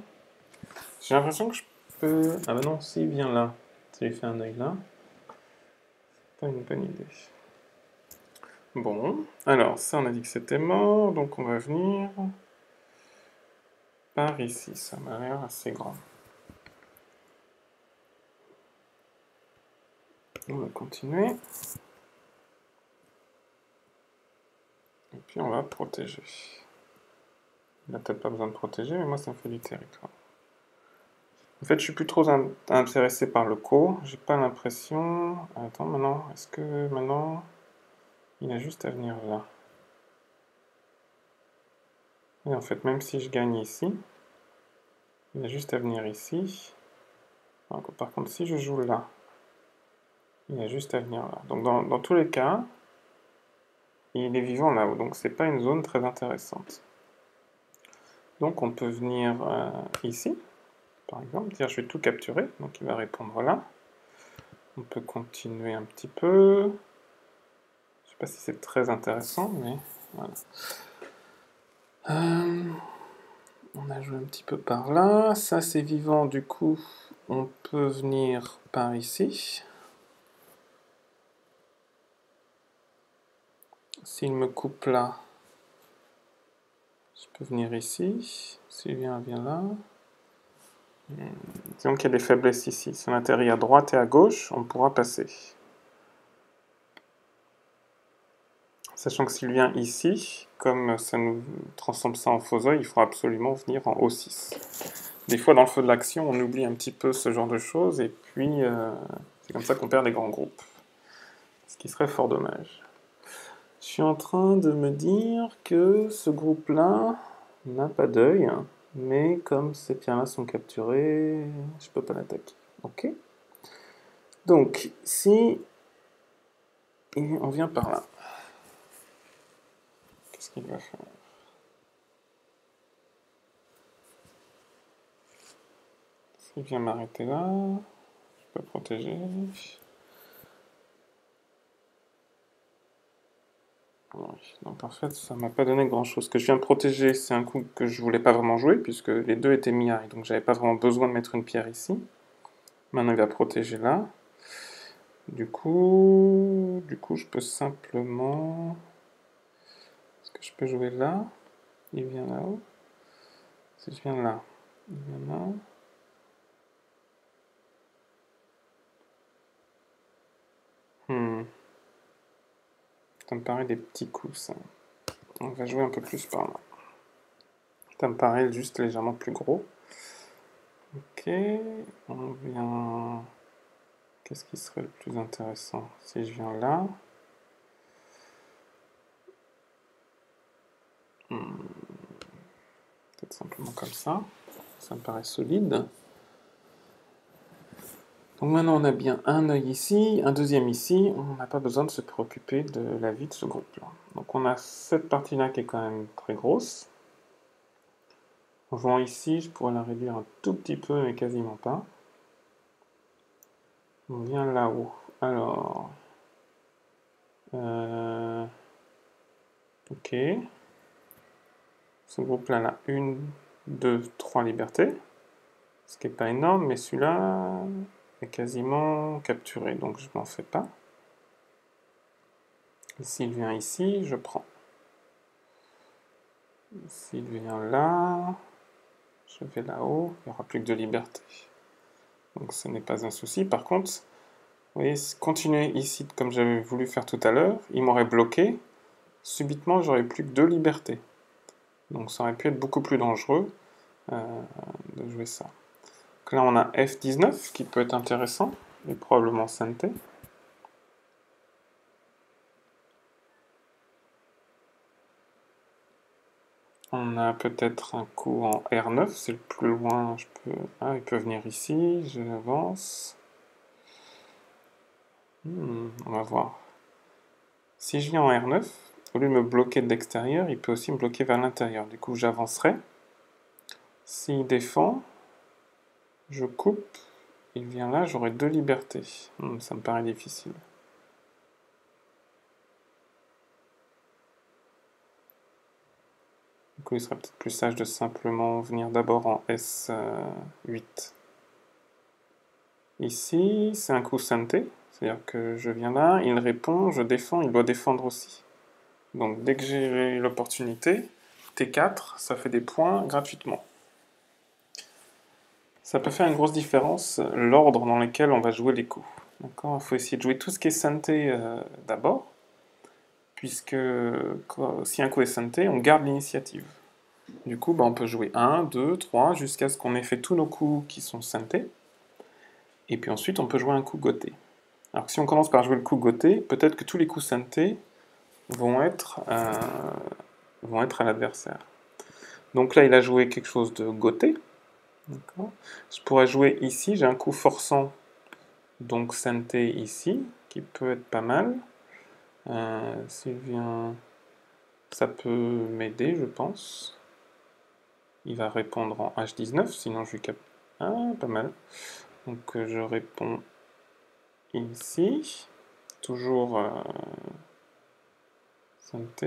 J'ai l'impression que je peux... Ah bah non, s'il vient là, s'il fait un œil là, c'est pas une bonne idée. Bon, alors ça on a dit que c'était mort, donc on va venir par ici, ça m'a l'air assez grand. On va continuer. Et puis on va protéger. Il n'a peut-être pas besoin de protéger, mais moi ça me fait du territoire. En fait, je suis plus trop intéressé par le ko. J'ai pas l'impression... Attends, maintenant, est-ce que maintenant... Il a juste à venir là. Et en fait, même si je gagne ici, il a juste à venir ici. Par contre, si je joue là, il a juste à venir là. Donc dans tous les cas, il est vivant là-haut. Donc c'est pas une zone très intéressante. Donc on peut venir ici, par exemple, dire je vais tout capturer. Donc il va répondre là. On peut continuer un petit peu. Je sais pas si c'est très intéressant, mais voilà. On a joué un petit peu par là. Ça, c'est vivant, du coup, on peut venir par ici. S'il me coupe là, je peux venir ici. S'il vient là. Disons qu'il y a des faiblesses ici. Si on atterrit à droite et à gauche, on pourra passer. Sachant que s'il vient ici, comme ça nous transforme ça en faux œil, il faut absolument venir en O6. Des fois, dans le feu de l'action, on oublie un petit peu ce genre de choses, et puis c'est comme ça qu'on perd des grands groupes. Ce qui serait fort dommage. Je suis en train de me dire que ce groupe-là n'a pas d'œil, mais comme ces pierres-là sont capturées, je peux pas l'attaquer. Ok. Donc, si on vient par là, qu'est-ce qu'il va faire? S'il vient m'arrêter là, je peux protéger. Donc en fait, ça m'a pas donné grand-chose. Ce que je viens de protéger, c'est un coup que je voulais pas vraiment jouer, puisque les deux étaient mi-high, donc j'avais pas vraiment besoin de mettre une pierre ici. Maintenant, il va protéger là. Du coup, je peux simplement... Est-ce que je peux jouer là? Il vient là-haut. Si je viens là, il vient là. Ça me paraît des petits coups, ça. On va jouer un peu plus par là. Ça me paraît juste légèrement plus gros. Ok, on vient... Qu'est-ce qui serait le plus intéressant? Si je viens là... Peut-être simplement comme ça. Ça me paraît solide. Donc maintenant on a bien un œil ici, un deuxième ici, on n'a pas besoin de se préoccuper de la vie de ce groupe-là. Donc on a cette partie-là qui est quand même très grosse. En jouant ici, je pourrais la réduire un tout petit peu, mais quasiment pas. On vient là-haut. Alors, ok. Ce groupe-là, là, 1, 2, 3 libertés. Ce qui n'est pas énorme, mais celui-là est quasiment capturé, donc je m'en fais pas. Et s'il vient ici, je prends. S'il vient là, je vais là-haut, il n'y aura plus que de liberté. Donc ce n'est pas un souci. Par contre, vous voyez, continuer ici comme j'avais voulu faire tout à l'heure, il m'aurait bloqué. Subitement, j'aurais plus que 2 libertés. Donc ça aurait pu être beaucoup plus dangereux de jouer ça. Donc là, on a F19 qui peut être intéressant, et probablement Sente. On a peut-être un coup en R9, c'est le plus loin, je peux... Ah, il peut venir ici, j'avance. On va voir. Si je viens en R9, au lieu de me bloquer de l'extérieur, il peut aussi me bloquer vers l'intérieur. Du coup, j'avancerai. S'il défend, je coupe. Il vient là, j'aurai 2 libertés. Ça me paraît difficile. Du coup, il serait peut-être plus sage de simplement venir d'abord en S8. Ici, c'est un coup Sente. C'est-à-dire que je viens là, il répond, je défends, il doit défendre aussi. Donc dès que j'ai l'opportunité, T4, ça fait des points gratuitement. Ça peut faire une grosse différence, l'ordre dans lequel on va jouer les coups. D'accord, il faut essayer de jouer tout ce qui est Sente d'abord, puisque si un coup est Sente, on garde l'initiative. Du coup, on peut jouer 1, 2, 3, jusqu'à ce qu'on ait fait tous nos coups qui sont Sente. Et puis ensuite, on peut jouer un coup Goté. Alors que si on commence par jouer le coup Goté, peut-être que tous les coups Sente vont être à l'adversaire. Donc là, il a joué quelque chose de Goté. Je pourrais jouer ici, j'ai un coup forçant, donc Sente ici, qui peut être pas mal. S'il vient, ça peut m'aider, je pense. Il va répondre en H19, sinon je lui capte. Ah, pas mal. Donc je réponds ici, toujours Sente.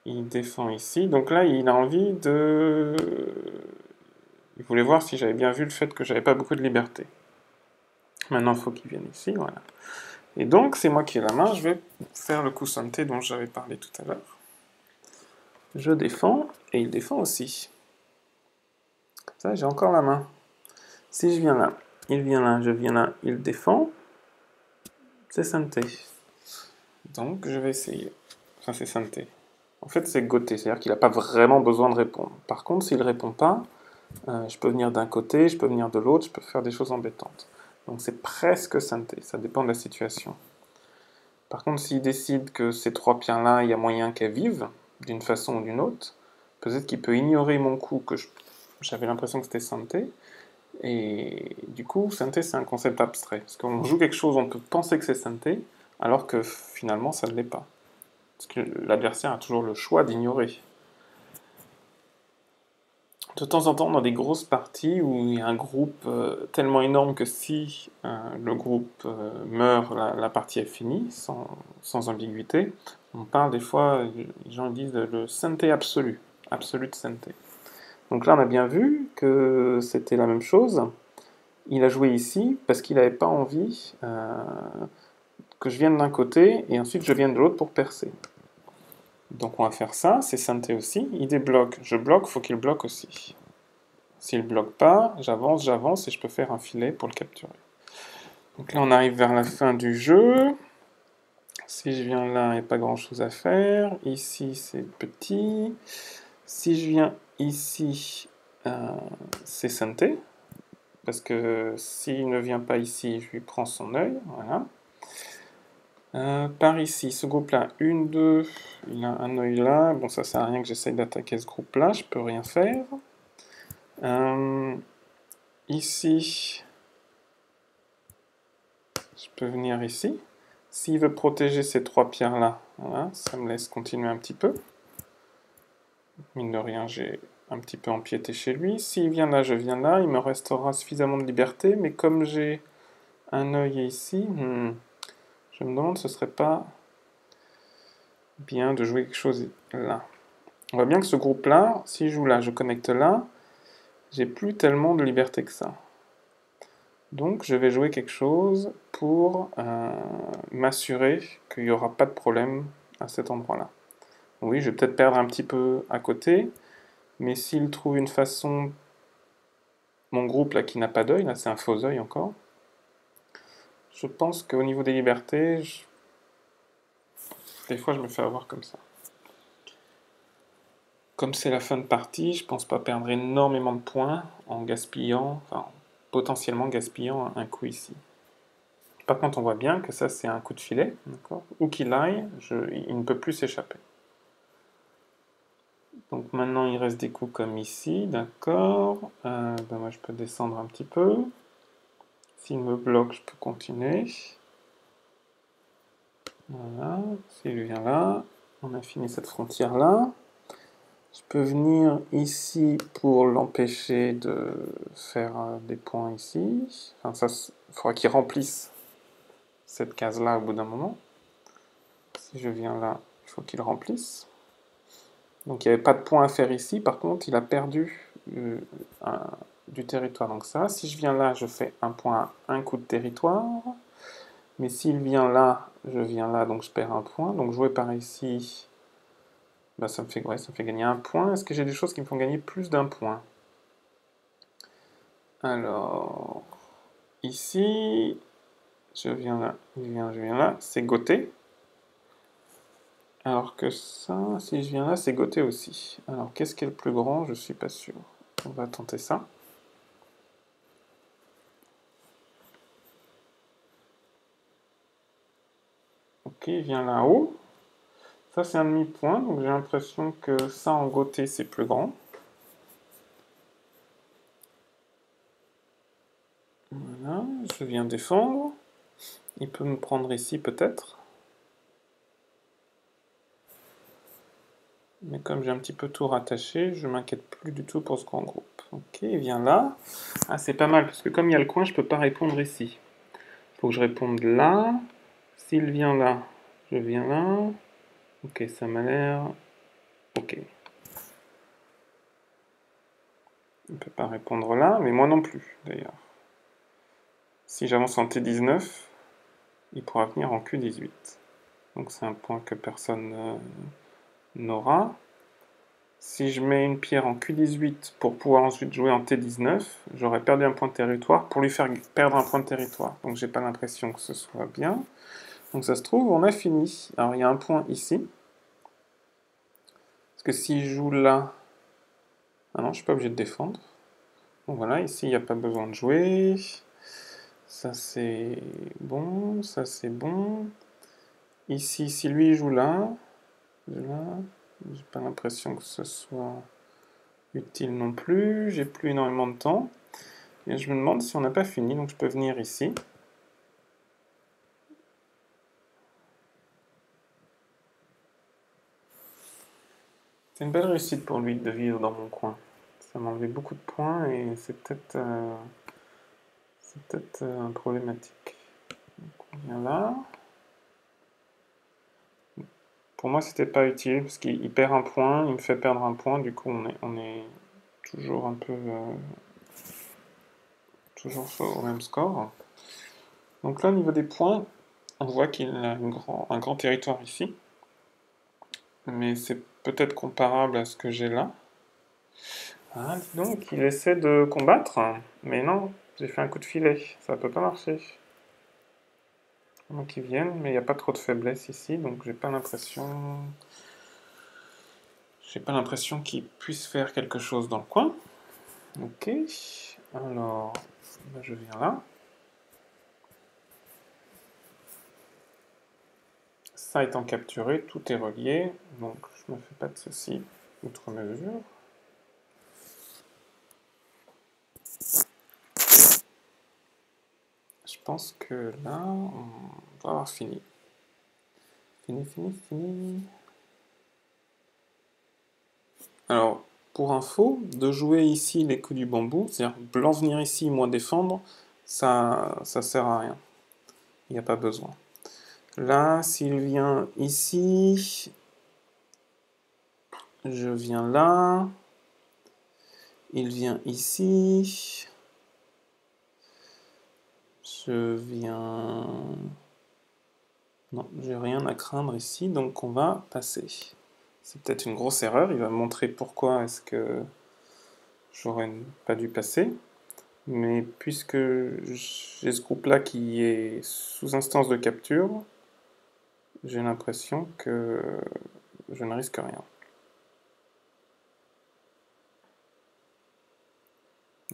Il défend ici, donc là il a envie de... Il voulait voir si j'avais bien vu le fait que j'avais pas beaucoup de liberté. Maintenant il faut qu'il vienne ici, voilà. Et donc c'est moi qui ai la main, je vais faire le coup Sente dont j'avais parlé tout à l'heure. Je défends, et il défend aussi. Comme ça j'ai encore la main. Si je viens là, il vient là, je viens là, il défend, c'est Sente. Donc je vais essayer. Enfin c'est Sente. En fait c'est Goté, c'est-à-dire qu'il n'a pas vraiment besoin de répondre. Par contre s'il ne répond pas, je peux venir d'un côté, je peux venir de l'autre, je peux faire des choses embêtantes. Donc c'est presque Sente, ça dépend de la situation. Par contre, s'il décide que ces 3 pierres-là, il y a moyen qu'elles vivent, d'une façon ou d'une autre, peut-être qu'il peut ignorer mon coup, que j'avais l'impression que c'était Sente, et du coup, Sente, c'est un concept abstrait. Parce qu'on joue quelque chose, on peut penser que c'est Sente, alors que finalement, ça ne l'est pas. Parce que l'adversaire a toujours le choix d'ignorer. De temps en temps, dans des grosses parties où il y a un groupe tellement énorme que si le groupe meurt, la partie est finie, sans ambiguïté. On parle des fois, les gens disent le Sente absolu, absolute Sente. Donc là, on a bien vu que c'était la même chose. Il a joué ici parce qu'il n'avait pas envie que je vienne d'un côté et ensuite je vienne de l'autre pour percer. Donc on va faire ça, c'est Sente aussi. Il débloque, je bloque, il faut qu'il bloque aussi. S'il ne bloque pas, j'avance et je peux faire un filet pour le capturer. Donc là, on arrive vers la fin du jeu. Si je viens là, il n'y a pas grand-chose à faire. Ici, c'est petit. Si je viens ici, c'est Sente. Parce que s'il ne vient pas ici, je lui prends son œil. Voilà. Par ici, ce groupe-là, 1, 2, il a un œil là. Bon, ça sert à rien que j'essaye d'attaquer ce groupe-là, je peux rien faire. Ici, je peux venir ici. S'il veut protéger ces 3 pierres-là, voilà, ça me laisse continuer un petit peu. Mine de rien, j'ai un petit peu empiéter chez lui. S'il vient là, je viens là. Il me restera suffisamment de liberté. Mais comme j'ai un œil ici, je me demande si ce serait pas bien de jouer quelque chose là. On voit bien que ce groupe-là, si je joue là, je connecte là, j'ai plus tellement de liberté que ça. Donc je vais jouer quelque chose pour m'assurer qu'il n'y aura pas de problème à cet endroit-là. Oui, je vais peut-être perdre un petit peu à côté, mais s'il trouve une façon... Mon groupe là qui n'a pas d'œil, là c'est un faux œil encore, je pense qu'au niveau des libertés, des fois je me fais avoir comme ça. Comme c'est la fin de partie, je pense pas perdre énormément de points en gaspillant, enfin potentiellement gaspillant un coup ici. Par contre, on voit bien que ça c'est un coup de filet, d'accord. Où qu'il aille, il ne peut plus s'échapper. Donc maintenant il reste des coups comme ici, d'accord. Moi je peux descendre un petit peu. S'il me bloque, je peux continuer. Voilà, s'il vient là, on a fini cette frontière là. Je peux venir ici pour l'empêcher de faire des points ici. Enfin, ça, il faudra qu'il remplisse cette case-là au bout d'un moment. Si je viens là, il faut qu'il remplisse. Donc il n'y avait pas de points à faire ici. Par contre, il a perdu du territoire. Donc ça, si je viens là, je fais un point, un coup de territoire. Mais s'il vient là, je viens là, donc je perds un point. Donc jouer par ici... Bah, ça me fait gagner un point. Est-ce que j'ai des choses qui me font gagner plus d'un point? Alors, ici, je viens là, je viens là, c'est Gauthier. Alors que ça, si je viens là, c'est Gauthier aussi. Alors, qu'est-ce qui est le plus grand? Je suis pas sûr. On va tenter ça. Ok, il vient là-haut. Ça, c'est un demi-point, donc j'ai l'impression que ça, en Gauthier, c'est plus grand. Voilà, je viens défendre. Il peut me prendre ici, peut-être. Mais comme j'ai un petit peu tout rattaché, je m'inquiète plus du tout pour ce grand groupe. Ok, il vient là. Ah, c'est pas mal, parce que comme il y a le coin, je peux pas répondre ici. Il faut que je réponde là. S'il vient là, je viens là. Ok, ça m'a l'air... Ok. Il ne peut pas répondre là, mais moi non plus, d'ailleurs. Si j'avance en T19, il pourra venir en Q18. Donc c'est un point que personne n'aura. Si je mets une pierre en Q18 pour pouvoir ensuite jouer en T19, j'aurais perdu un point de territoire pour lui faire perdre un point de territoire. Donc j'ai pas l'impression que ce soit bien. Donc ça se trouve, on a fini. Alors il y a un point ici. Parce que si je joue là... Ah non, je suis pas obligé de défendre. Donc voilà, ici il n'y a pas besoin de jouer. Ça c'est bon, ça c'est bon. Ici, si lui joue là, j'ai pas l'impression que ce soit utile non plus. J'ai plus énormément de temps. Et je me demande si on n'a pas fini, donc je peux venir ici. C'est une belle réussite pour lui de vivre dans mon coin. Ça m'a enlevé beaucoup de points et c'est peut-être problématique. Donc on vient là. Pour moi, c'était pas utile parce qu'il perd un point, il me fait perdre un point, du coup on est toujours un peu toujours au même score. Donc là, au niveau des points, on voit qu'il a un grand territoire ici, mais c'est peut-être comparable à ce que j'ai là. Ah, dis donc, il essaie de combattre, mais non, j'ai fait un coup de filet, ça peut pas marcher. Donc ils viennent, mais il n'y a pas trop de faiblesse ici, donc j'ai pas l'impression qu'il puisse faire quelque chose dans le coin. Ok, alors je viens là. Ça étant capturé, tout est relié, donc je ne me fais pas de soucis outre mesure. Je pense que là, on va avoir fini. Fini. Alors, pour info, de jouer ici les coups du bambou, c'est-à-dire blanc venir ici, moi défendre, ça sert à rien. Il n'y a pas besoin. Là, s'il vient ici, je viens là, il vient ici, je viens... Non, j'ai rien à craindre ici, donc on va passer. C'est peut-être une grosse erreur, il va me montrer pourquoi est-ce que j'aurais pas dû passer. Mais puisque j'ai ce groupe-là qui est sous instance de capture, j'ai l'impression que je ne risque rien.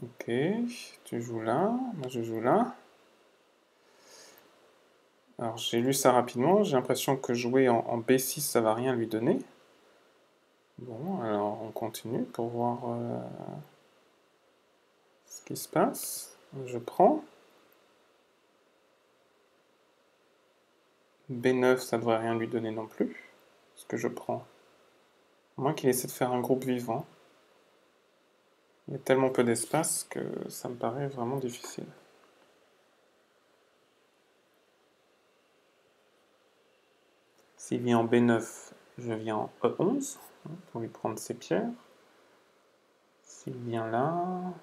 Ok, tu joues là, moi je joue là. Alors j'ai lu ça rapidement, j'ai l'impression que jouer en B6 ça va rien lui donner. Bon, alors on continue pour voir ce qui se passe. Je prends. B9 ça devrait rien lui donner non plus, ce que je prends. À moins qu'il essaie de faire un groupe vivant. Il y a tellement peu d'espace que ça me paraît vraiment difficile. S'il vient en B9, je viens en E11 pour lui prendre ses pierres. S'il vient là,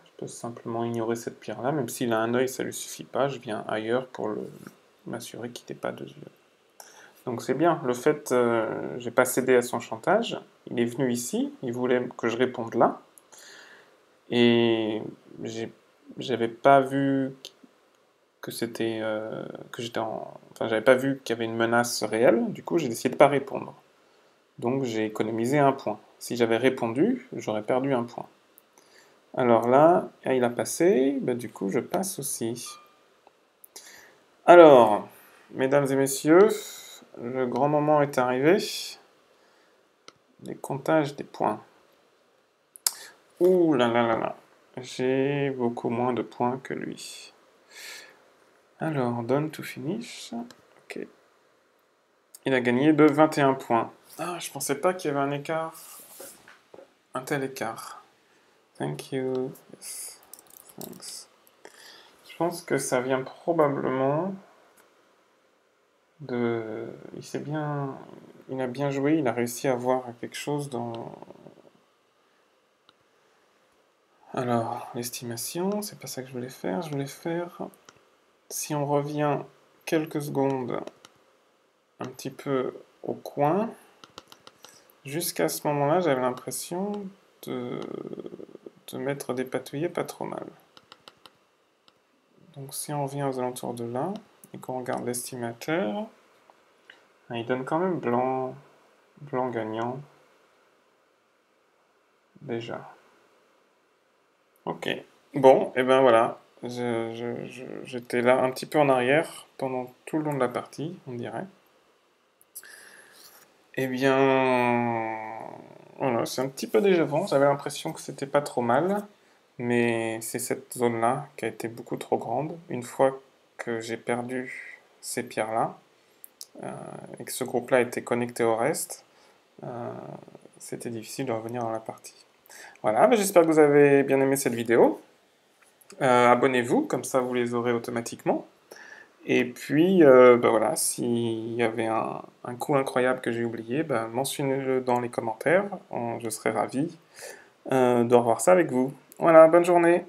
je peux simplement ignorer cette pierre-là, même s'il a un œil, ça ne lui suffit pas, je viens ailleurs pour m'assurer qu'il n'ait pas deux yeux. Donc c'est bien, le fait, j'ai pas cédé à son chantage, il est venu ici, il voulait que je réponde là, et j'avais pas vu que c'était que j'étais en... Enfin, j'avais pas vu qu'il y avait une menace réelle, du coup j'ai décidé de pas répondre. Donc j'ai économisé un point. Si j'avais répondu, j'aurais perdu un point. Alors là, il a passé, bah, du coup je passe aussi. Alors, mesdames et messieurs, le grand moment est arrivé. Les comptages des points. Ouh là là là là, j'ai beaucoup moins de points que lui. Alors, done to finish. Ok. Il a gagné de 21 points. Ah, je pensais pas qu'il y avait un écart. Un tel écart. Thank you. Yes. Thanks. Je pense que ça vient probablement de... Il a bien joué, il a réussi à avoir quelque chose dans... Alors, l'estimation, c'est pas ça que je voulais faire. Je voulais faire... Si on revient quelques secondes un petit peu au coin, jusqu'à ce moment-là, j'avais l'impression de mettre des patouillés pas trop mal. Donc si on revient aux alentours de là, et qu'on regarde l'estimateur, il donne quand même blanc, blanc gagnant, déjà. Ok, bon, et ben voilà, j'étais là un petit peu en arrière pendant tout le long de la partie, on dirait. Eh bien, voilà, c'est un petit peu déjà vu, j'avais l'impression que c'était pas trop mal, mais c'est cette zone-là qui a été beaucoup trop grande. Une fois que j'ai perdu ces pierres-là, et que ce groupe-là était connecté au reste, c'était difficile de revenir dans la partie. Voilà, j'espère que vous avez bien aimé cette vidéo. Abonnez-vous, comme ça vous les aurez automatiquement. Et puis, voilà, s'il y avait un coup incroyable que j'ai oublié, mentionnez-le dans les commentaires. Je serais ravi de revoir ça avec vous. Voilà, bonne journée.